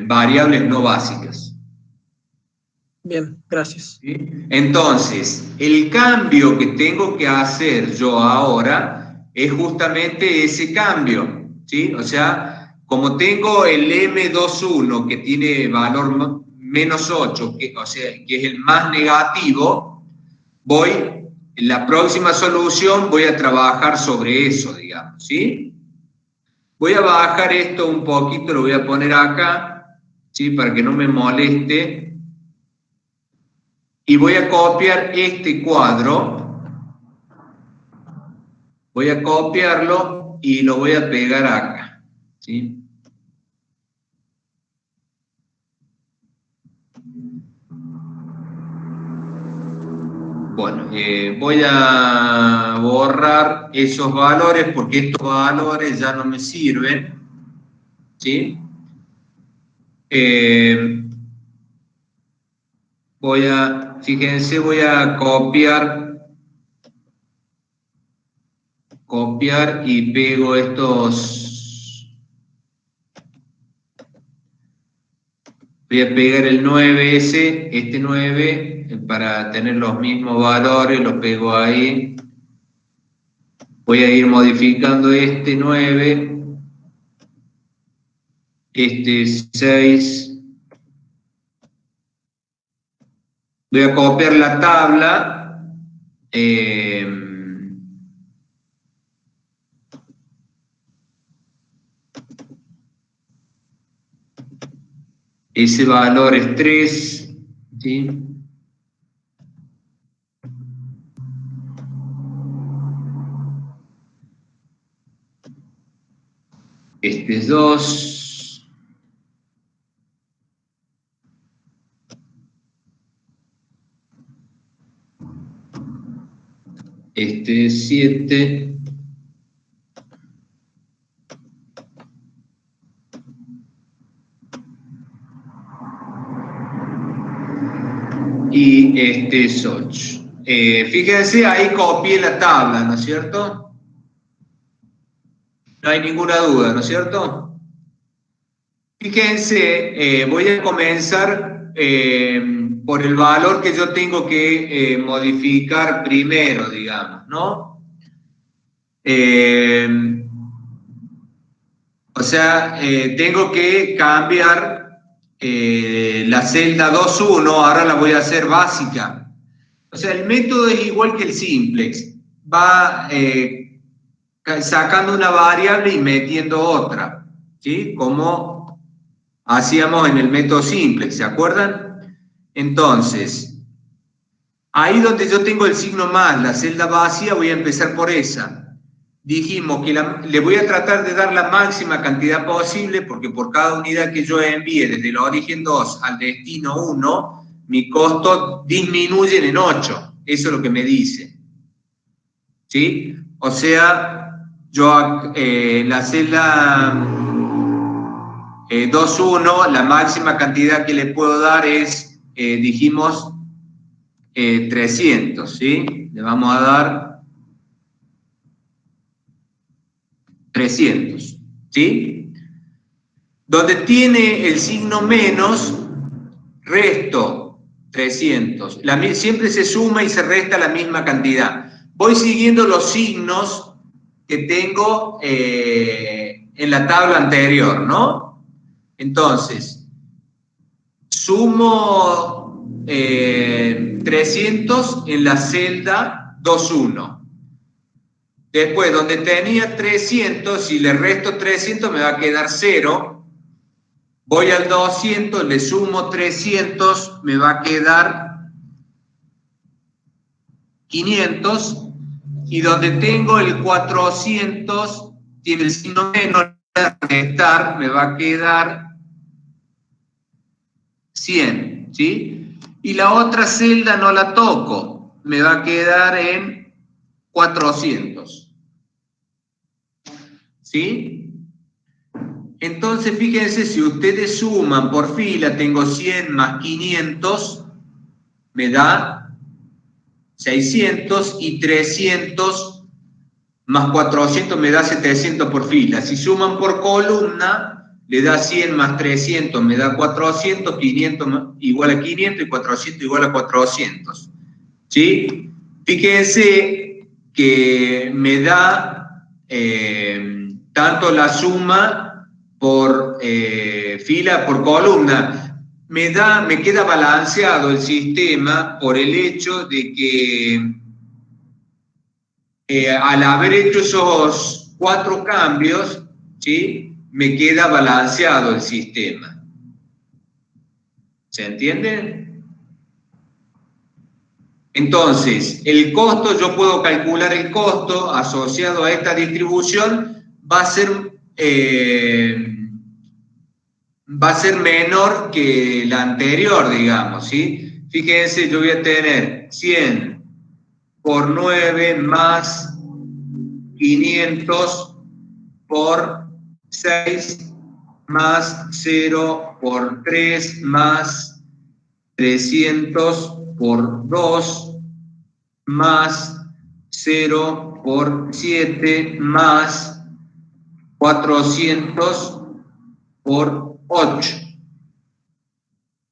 Speaker 1: variables no básicas.
Speaker 9: Bien, gracias.
Speaker 1: ¿Sí? Entonces, el cambio que tengo que hacer yo ahora es justamente ese cambio, ¿sí? O sea, como tengo el M21 que tiene valor menos 8, que es el más negativo, en la próxima solución voy a trabajar sobre eso, digamos, ¿sí? Voy a bajar esto un poquito, lo voy a poner acá, ¿sí? Para que no me moleste. Y voy a copiar este cuadro. Voy a copiarlo y lo voy a pegar acá, ¿sí? Bueno, voy a borrar esos valores porque estos valores ya no me sirven, ¿sí? Fíjense, voy a copiar y pego estos. Voy a pegar el 9S, este 9, para tener los mismos valores, lo pego ahí. Voy a ir modificando este 9, este 6. Voy a copiar la tabla. Ese valor es 3, ¿sí? Este es 2. Este es 7. Y este es 8. Fíjense, ahí copié la tabla, ¿no es cierto? No hay ninguna duda, ¿no es cierto? Fíjense, voy a comenzar por el valor que yo tengo que modificar primero, digamos, ¿no? Tengo que cambiar la celda 2.1, ahora la voy a hacer básica. O sea, el método es igual que el simplex. Va sacando una variable y metiendo otra, ¿sí? Como hacíamos en el método simplex, ¿se acuerdan? Entonces, ahí donde yo tengo el signo más, la celda vacía, voy a empezar por esa. Dijimos que le voy a tratar de dar la máxima cantidad posible, porque por cada unidad que yo envíe desde el origen 2 al destino 1, mi costo disminuye en 8. Eso es lo que me dice, ¿sí? O sea, yo la celda 2.1, la máxima cantidad que le puedo dar es, dijimos, 300, ¿sí? Le vamos a dar 300, ¿sí? Donde tiene el signo menos, resto 300. Siempre se suma y se resta la misma cantidad. Voy siguiendo los signos que tengo en la tabla anterior, ¿no? Entonces, sumo 300 en la celda 2.1. Después, donde tenía 300, si le resto 300 me va a quedar 0. Voy al 200, le sumo 300, me va a quedar 500. Y donde tengo el 400, tiene el signo menos, restar, me va a quedar 100, ¿sí? Y la otra celda no la toco, me va a quedar en 400. ¿Sí? Entonces, fíjense, si ustedes suman por fila, tengo 100 más 500, me da 600, y 300 más 400 me da 700 por fila. Si suman por columna, le da 100 más 300, me da 400, 500 igual a 500 y 400 igual a 400. ¿Sí? Fíjense que me da tanto la suma por fila, por columna. me queda balanceado el sistema por el hecho de que al haber hecho esos 4 cambios, ¿sí? Me queda balanceado el sistema. ¿Se entiende? Entonces, el costo, yo puedo calcular el costo asociado a esta distribución, va a ser menor que la anterior, digamos, ¿sí? Fíjense, yo voy a tener 100 por 9 más 500 por 6 más 0 por 3 más 300 por 2 más 0 por 7 más 400 por 8.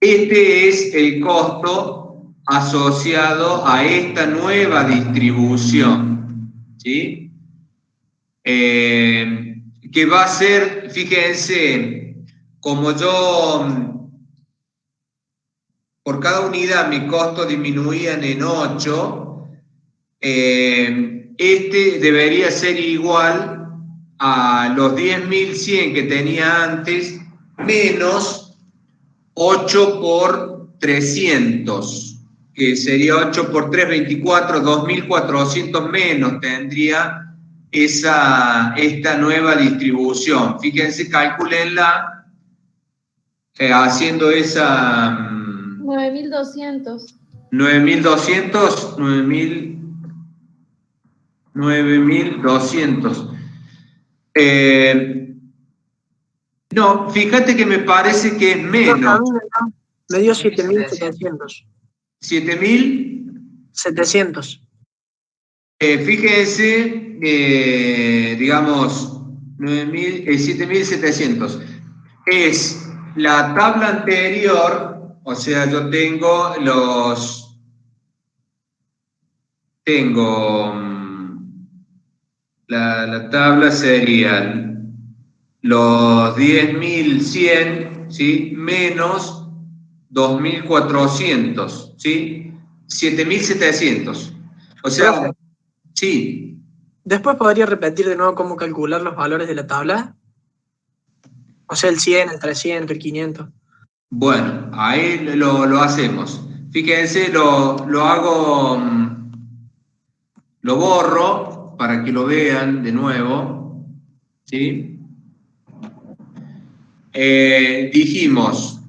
Speaker 1: Este es el costo asociado a esta nueva distribución, ¿sí? Que va a ser, fíjense, como yo por cada unidad mi costo disminuían en 8, este debería ser igual a los 10.100 que tenía antes, menos 8 por 300, que sería 8 por 3, 24, 2.400 menos tendría esta nueva distribución. Fíjense, calculenla haciendo esa...
Speaker 8: 9.200.
Speaker 1: 9.200. No, fíjate que me parece que es menos.
Speaker 9: Me dio 7.700.
Speaker 1: 7.700.
Speaker 9: 700.
Speaker 1: Fíjense, digamos, 7.700. Es la tabla anterior, o sea, yo tengo la tabla sería los 10.100, ¿sí? Menos 2.400, ¿sí? 7.700. O sea,
Speaker 9: Profe,
Speaker 1: sí.
Speaker 9: ¿después podría repetir de nuevo cómo calcular los valores de la tabla? O sea, el 100, el 300, el 500.
Speaker 1: Bueno, ahí lo hacemos. Fíjense, lo hago, lo borro para que lo vean de nuevo, ¿sí? Dijimos,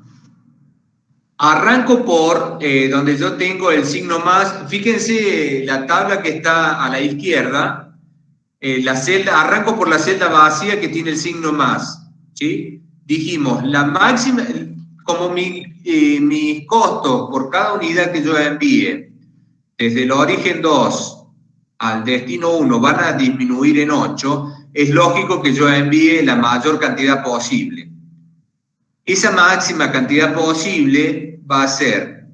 Speaker 1: arranco por donde yo tengo el signo más. Fíjense la tabla que está a la izquierda, la celda, arranco por la celda vacía que tiene el signo más, ¿sí? Dijimos, la máxima, como mis costos por cada unidad que yo envíe, desde el origen 2 al destino 1 van a disminuir en 8, es lógico que yo envíe la mayor cantidad posible. Esa máxima cantidad posible va a ser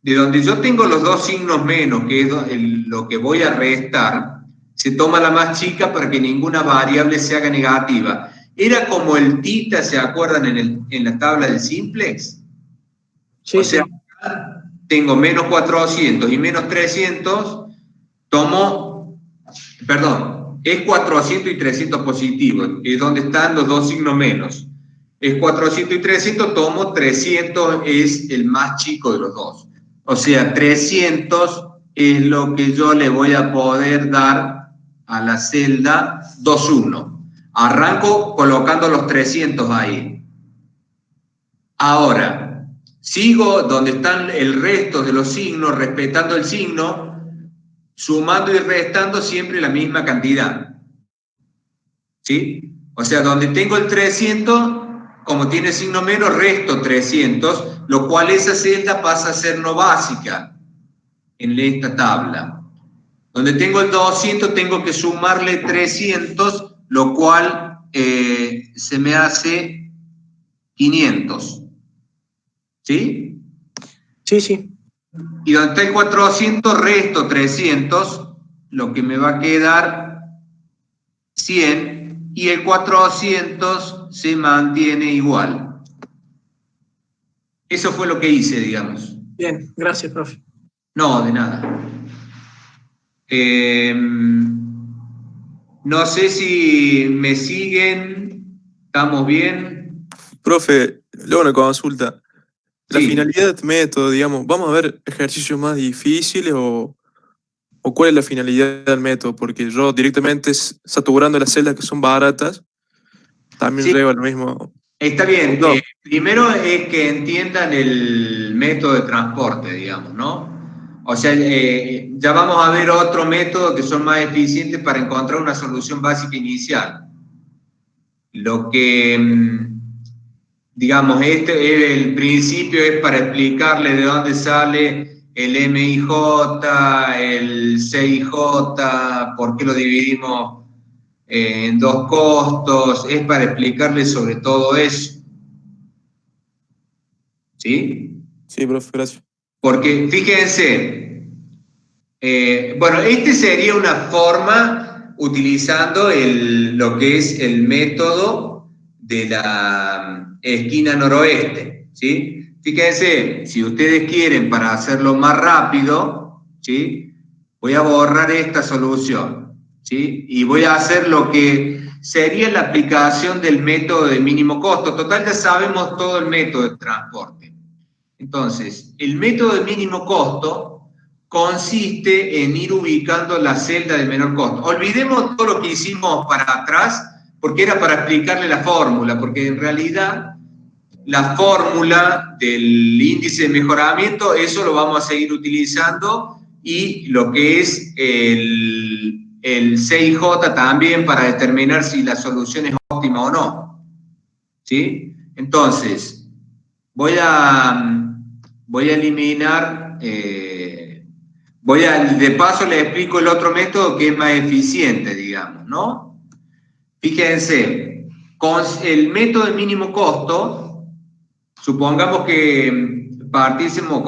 Speaker 1: de donde yo tengo los 2 signos menos, que es lo que voy a restar, se toma la más chica para que ninguna variable se haga negativa. Era como el tita, ¿se acuerdan en la tabla del simplex?
Speaker 9: Sí,
Speaker 1: o sea,
Speaker 9: sí.
Speaker 1: Tengo menos 400 y menos 300, es 400 y 300 positivos, es donde están los 2 signos menos. Es 400 y 300, tomo 300, es el más chico de los dos. O sea, 300 es lo que yo le voy a poder dar a la celda 2.1. Arranco colocando los 300 ahí. Ahora, sigo donde están el resto de los signos, respetando el signo, sumando y restando siempre la misma cantidad. ¿Sí? O sea, donde tengo el 300, como tiene signo menos, resto 300, lo cual esa celda pasa a ser no básica en esta tabla. Donde tengo el 200, tengo que sumarle 300, lo cual se me hace 500. ¿Sí?
Speaker 9: Sí, sí.
Speaker 1: Y donde está el 400, resto 300, lo que me va a quedar 100, y el 400 se mantiene igual. Eso fue lo que hice, digamos.
Speaker 9: Bien, gracias, profe.
Speaker 1: No, de nada. No sé si me siguen. ¿Estamos bien?
Speaker 10: Profe, luego una consulta. La
Speaker 1: Sí.
Speaker 10: finalidad del método, digamos, ¿vamos a ver ejercicios más difíciles o cuál es la finalidad del método? Porque yo directamente saturando las celdas que son baratas, también
Speaker 1: Sí.
Speaker 10: llego al mismo.
Speaker 1: Está bien.
Speaker 10: No.
Speaker 1: Primero es que entiendan el método de transporte, digamos, ¿no? O sea, ya vamos a ver otro método que son más eficientes para encontrar una solución básica inicial. Lo que, digamos, el principio es para explicarle de dónde sale el MIJ, el CIJ, por qué lo dividimos en dos costos, es para explicarle sobre todo eso. ¿Sí?
Speaker 10: Sí, profe, gracias.
Speaker 1: Porque fíjense, bueno, este sería una forma utilizando lo que es el método de la esquina noroeste, ¿sí? Fíjense, si ustedes quieren para hacerlo más rápido, ¿sí? Voy a borrar esta solución, ¿sí? Y voy a hacer lo que sería la aplicación del método de mínimo costo. Total, ya sabemos todo el método de transporte. Entonces, el método de mínimo costo consiste en ir ubicando la celda de menor costo. Olvidemos todo lo que hicimos para atrás, porque era para explicarle la fórmula, porque en realidad la fórmula del índice de mejoramiento, eso lo vamos a seguir utilizando, y lo que es el CIJ también para determinar si la solución es óptima o no. ¿Sí? Entonces, voy a eliminar, de paso les explico el otro método que es más eficiente, digamos, ¿no? Fíjense, con el método de mínimo costo, supongamos que partiésemos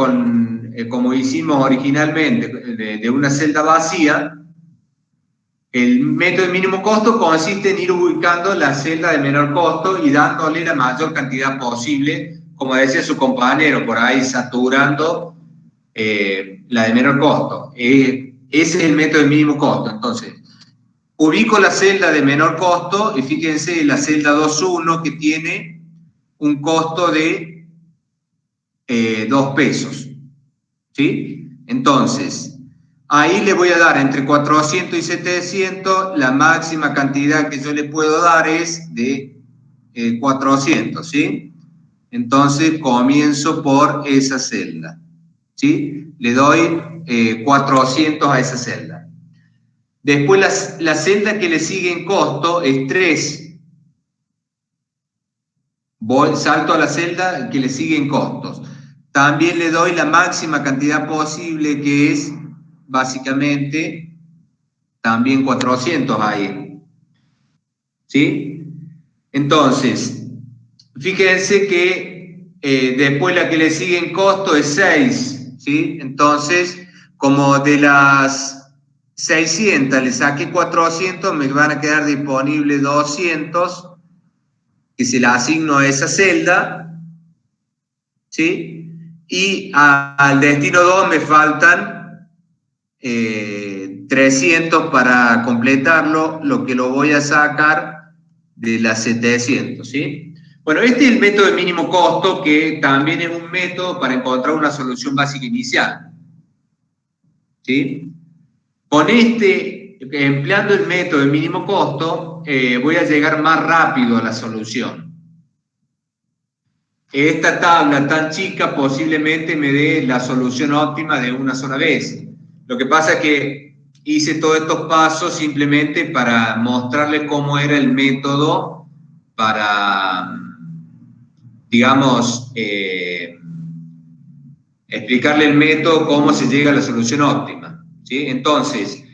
Speaker 1: como hicimos originalmente, de una celda vacía. El método de mínimo costo consiste en ir ubicando la celda de menor costo y dándole la mayor cantidad posible, como decía su compañero, por ahí saturando la de menor costo. Ese es el método de mínimo costo. Entonces, ubico la celda de menor costo y fíjense la celda 2.1 que tiene un costo de 2 pesos. ¿Sí? Entonces, ahí le voy a dar entre 400 y 700, la máxima cantidad que yo le puedo dar es de 400, ¿sí? Entonces comienzo por esa celda, ¿sí? Le doy 400 a esa celda. Después la celda que le sigue en costo es 3. Salto a la celda que le sigue en costos. También le doy la máxima cantidad posible, que es básicamente también 400 ahí. ¿Sí? Entonces, fíjense que después la que le sigue en costo es 6. ¿Sí? Entonces, como de las 600 le saqué 400, me van a quedar disponibles 200, que se la asigno a esa celda, ¿sí? Y al destino 2 me faltan 300 para completarlo, lo que lo voy a sacar de las 700, ¿sí? Bueno, este es el método de mínimo costo, que también es un método para encontrar una solución básica inicial, ¿sí? Con empleando el método de mínimo costo, voy a llegar más rápido a la solución. Esta tabla tan chica posiblemente me dé la solución óptima de una sola vez. Lo que pasa es que hice todos estos pasos simplemente para mostrarles cómo era el método para, digamos, explicarle el método, cómo se llega a la solución óptima, ¿sí? Entonces,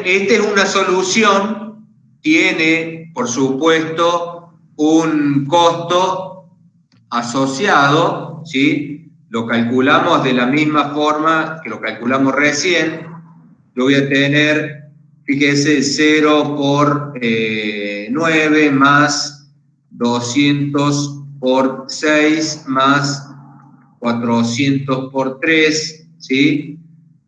Speaker 1: esta es una solución, tiene, por supuesto, un costo asociado, ¿sí? Lo calculamos de la misma forma que lo calculamos recién. Yo voy a tener, fíjese, 0 por 9 más 200 por 6 más 400 por 3, ¿sí?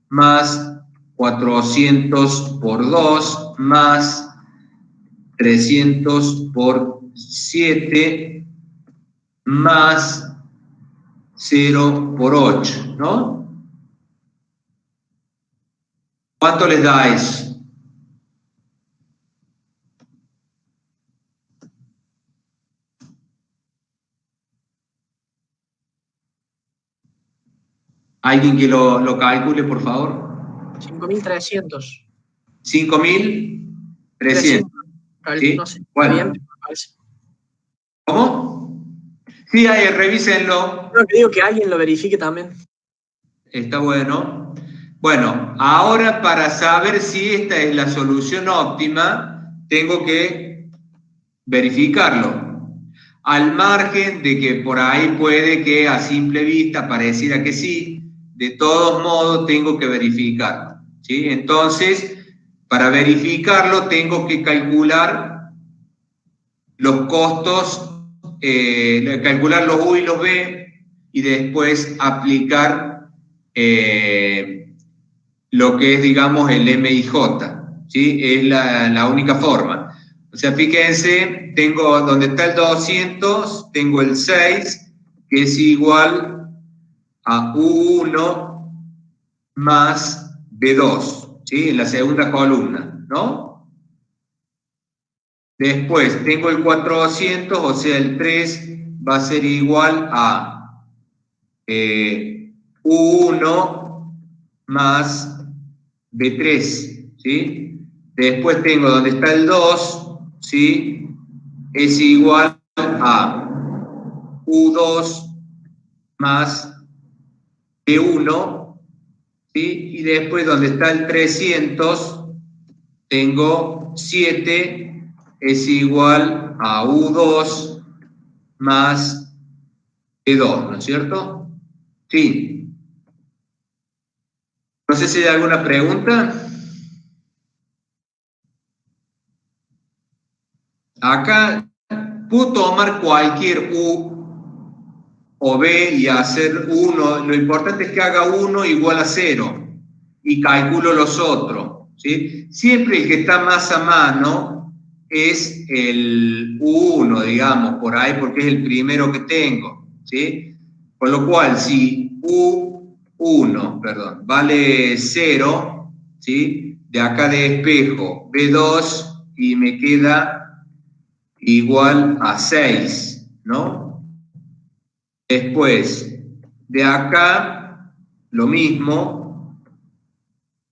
Speaker 1: Más 400 por 2, más 300 por 7, más 0 por 8, ¿no? ¿Cuánto les da eso? ¿Alguien que lo calcule, por favor?
Speaker 9: 5.300.
Speaker 1: 5.300. ¿Sí?
Speaker 9: No sé,
Speaker 1: Bueno.
Speaker 9: bien, me parece.
Speaker 1: ¿Cómo? Sí, ahí, revísenlo.
Speaker 9: No, que digo que alguien lo verifique también.
Speaker 1: Está bueno. Bueno, ahora para saber si esta es la solución óptima, tengo que verificarlo. Al margen de que por ahí puede que a simple vista pareciera que sí, de todos modos tengo que verificarlo, ¿sí? Entonces, para verificarlo tengo que calcular los costos, calcular los U y los B y después aplicar lo que es, digamos, el MIJ, ¿sí? Es la única forma. O sea, fíjense, tengo donde está el 200, tengo el 6, que es igual a U1 más B2, ¿sí? En la segunda columna, ¿no? Después tengo el 400, o sea, el 3 va a ser igual a U1 más B3, ¿sí? Después tengo donde está el 2, ¿sí? Es igual a U2 más B1, ¿sí? Y después donde está el 300, tengo 7 es igual a U2 más B2, ¿no es cierto? Sí. No sé si hay alguna pregunta. Acá puedo tomar cualquier U o B y hacer 1. Lo importante es que haga 1 igual a 0 y calculo los otros, ¿sí? Siempre el que está más a mano es el U1, digamos, por ahí, porque es el primero que tengo, ¿sí? Con lo cual, si U1, perdón, vale 0, ¿sí? De acá de espejo, B2 y me queda igual a 6, ¿no? Después, de acá, lo mismo,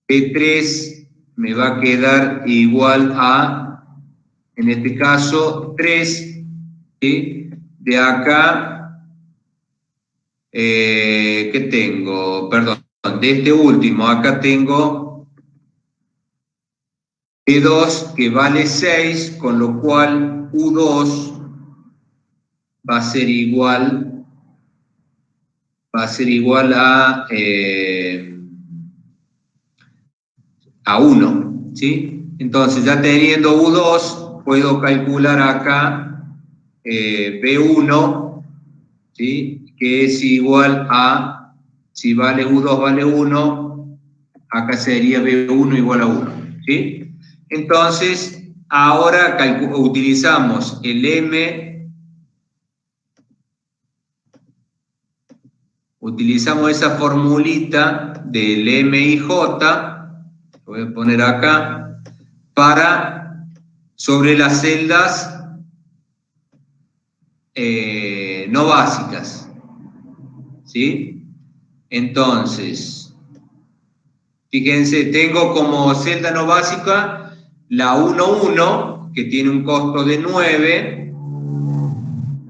Speaker 1: B3 me va a quedar igual a, en este caso, 3, ¿sí? De acá, ¿qué tengo? Perdón, de este último, acá tengo B2 que vale 6, con lo cual U2 va a ser igual a 1, ¿sí? Entonces, ya teniendo U2, puedo calcular acá B1, ¿sí? Que es igual a, si vale U2 vale 1, acá sería B1 igual a 1, ¿sí? Entonces, ahora utilizamos el M, utilizamos esa formulita del MIJ, lo voy a poner acá, sobre las celdas no básicas, ¿sí? Entonces, fíjense, tengo como celda no básica la 1,1, que tiene un costo de 9,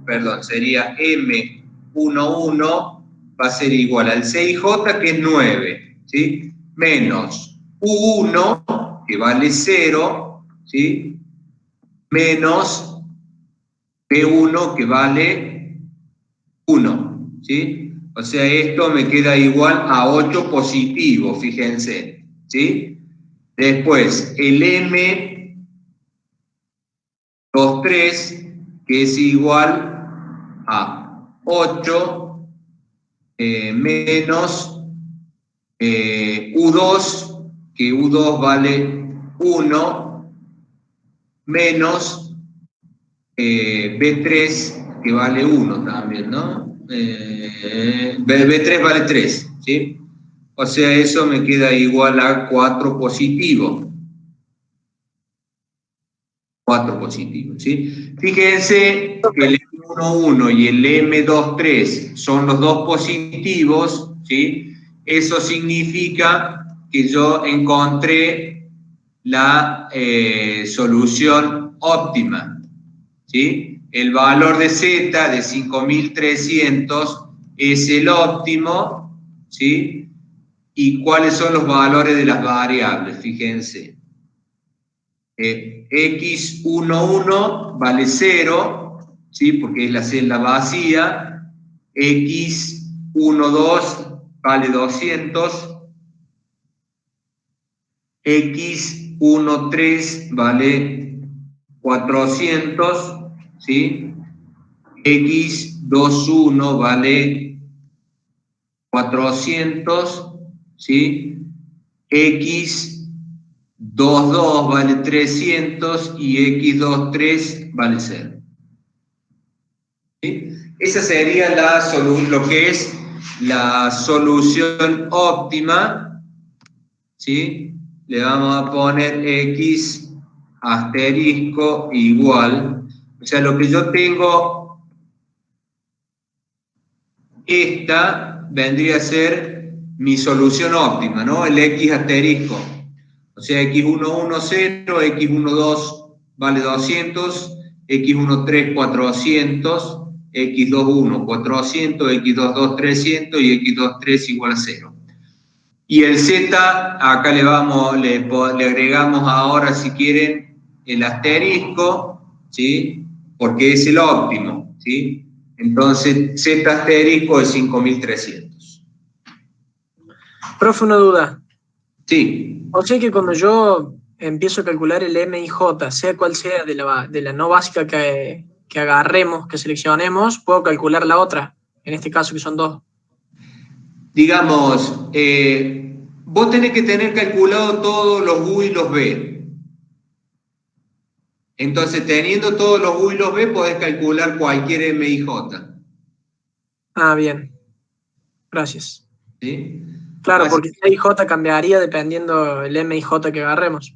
Speaker 1: perdón, sería M11, va a ser igual al 6J, que es 9, ¿sí? Menos U1, que vale 0, ¿sí? Menos B1, que vale 1, ¿sí? O sea, esto me queda igual a 8 positivo, fíjense, ¿sí? Después, el M23, que es igual a 8 menos U2, que U2 vale 1, menos B3, que vale 1 también, ¿no? B3 vale 3, ¿sí? O sea, eso me queda igual a 4 positivo. 4 positivos, ¿sí? Fíjense que el M11 y el M23 son los dos positivos, ¿sí? Eso significa que yo encontré la solución óptima, ¿sí? El valor de Z de 5300 es el óptimo, ¿sí? ¿Y cuáles son los valores de las variables? Fíjense. X11 vale 0, ¿sí? Porque es la celda vacía. X12 vale 200. X13 vale 400, ¿sí? X21 vale 400, ¿sí? X22 vale 300 y X23 vale 0. ¿Sí? Esa sería lo que es la solución óptima, ¿sí? Le vamos a poner X asterisco igual. O sea, lo que yo tengo, esta vendría a ser mi solución óptima, ¿no? El X asterisco. O sea, X110, X12 vale 200, X13 400, X21 400, X22 300 y X23 igual a 0. Y el Z, acá le agregamos ahora, si quieren, el asterisco, ¿sí? Porque es el óptimo, ¿sí? Entonces, Z asterisco es 5300.
Speaker 9: Profe, una duda.
Speaker 1: Sí.
Speaker 9: O sea que cuando yo empiezo a calcular el MIJ, sea cual sea de la no básica que agarremos, que seleccionemos, puedo calcular la otra, en este caso que son 2.
Speaker 1: Digamos, vos tenés que tener calculado todos los U y los B. Entonces, teniendo todos los U y los B, podés calcular cualquier MIJ. Ah,
Speaker 9: bien. Gracias.
Speaker 1: ¿Sí?
Speaker 9: Claro,
Speaker 1: Así
Speaker 9: porque el MIJ cambiaría dependiendo el MIJ que agarremos.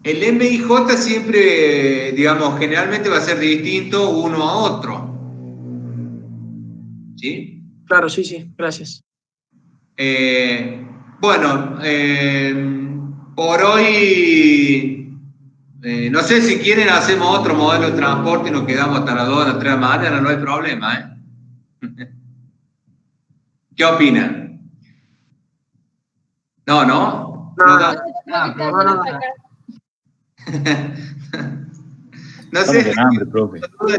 Speaker 1: El MIJ siempre, digamos, generalmente va a ser distinto uno a otro. ¿Sí?
Speaker 9: Claro, sí, gracias.
Speaker 1: Bueno, por hoy, no sé si quieren hacemos otro modelo de transporte y nos quedamos hasta las 2 o las 3 de la mañana, no hay problema, ¿eh? ¿Qué opinan? No.
Speaker 9: No.
Speaker 1: No sé,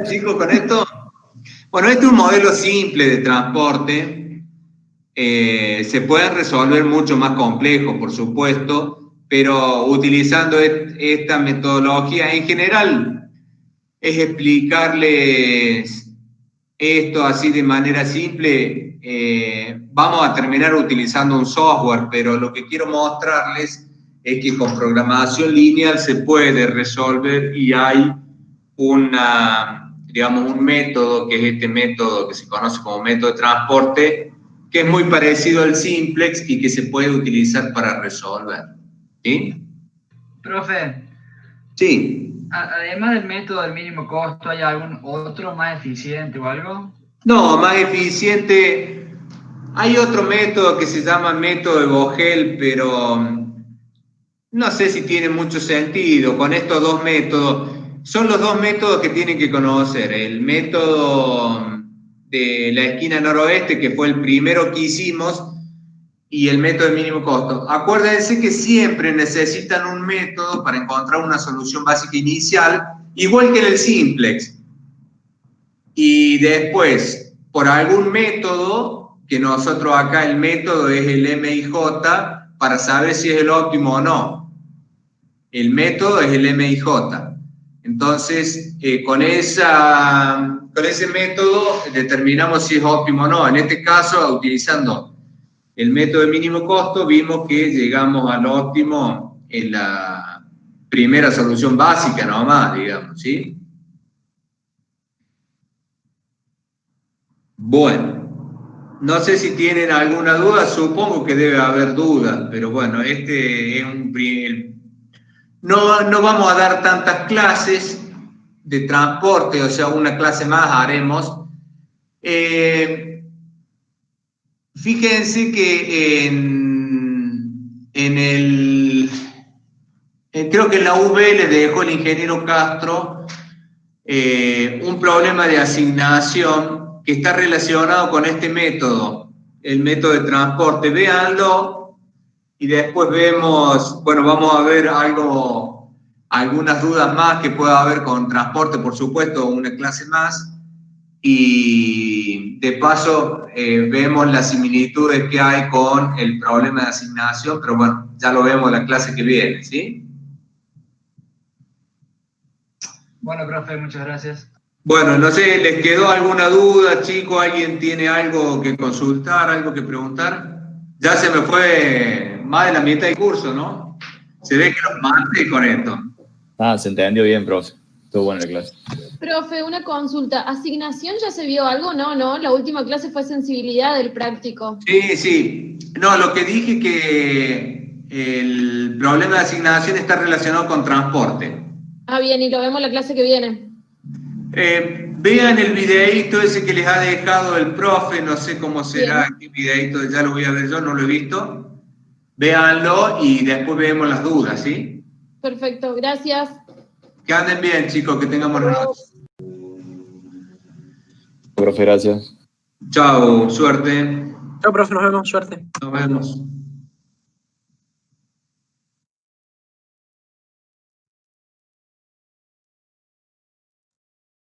Speaker 1: chicos, con esto. Bueno, este es un modelo simple de transporte. Se pueden resolver mucho más complejos, por supuesto, pero utilizando esta metodología en general es explicarles esto así de manera simple. Vamos a terminar utilizando un software, pero lo que quiero mostrarles es que con programación lineal se puede resolver y hay un método, que es este método que se conoce como método de transporte, que es muy parecido al simplex y que se puede utilizar para resolver. ¿Sí?
Speaker 7: Profe.
Speaker 1: Sí.
Speaker 7: Además del método del mínimo costo, ¿hay algún otro más eficiente o algo?
Speaker 1: No, más eficiente. Hay otro método que se llama método de Vogel, pero no sé si tiene mucho sentido. Con estos dos métodos, son los dos métodos que tienen que conocer. El método de la esquina noroeste, que fue el primero que hicimos, y el método de mínimo costo. Acuérdense que siempre necesitan un método para encontrar una solución básica inicial, igual que en el simplex. Y después, por algún método, que nosotros acá el método es el MIJ, para saber si es el óptimo o no. El método es el MIJ. Entonces, con ese método determinamos si es óptimo o no. En este caso, utilizando el método de mínimo costo, vimos que llegamos al óptimo en la primera solución básica nomás, digamos, ¿sí? Bueno, no sé si tienen alguna duda, supongo que debe haber dudas, pero bueno, este es no vamos a dar tantas clases de transporte, o sea, una clase más haremos. Fíjense que creo que en la UB le dejó el ingeniero Castro un problema de asignación que está relacionado con este método, el método de transporte. Véanlo y después vemos, bueno, vamos a ver algunas dudas más que pueda haber con transporte, por supuesto, una clase más. Y de paso vemos las similitudes que hay con el problema de asignación, pero bueno, ya lo vemos en la clase que viene, ¿sí?
Speaker 7: Bueno, profe, muchas gracias.
Speaker 1: Bueno, no sé, ¿les quedó alguna duda, chicos? ¿Alguien tiene algo que consultar, algo que preguntar? Ya se me fue más de la mitad del curso, ¿no? Se ve que los maté con esto.
Speaker 5: Ah, se entendió bien, profe. Estuvo buena la clase.
Speaker 8: Profe, una consulta. ¿Asignación ya se vio algo? No. La última clase fue sensibilidad del práctico.
Speaker 1: Sí. No, lo que dije que el problema de asignación está relacionado con transporte.
Speaker 8: Ah, bien, y lo vemos la clase que viene.
Speaker 1: Vean el videíto ese que les ha dejado el profe, no sé cómo será este videíto, ya lo voy a ver yo, no lo he visto. Véanlo y después vemos las dudas, ¿sí?
Speaker 8: Perfecto, gracias.
Speaker 1: Que anden bien, chicos, que tengamos buenas noches.
Speaker 5: Profe, gracias.
Speaker 1: Chao, suerte.
Speaker 9: Chao, profe, nos vemos, suerte.
Speaker 1: Nos vemos.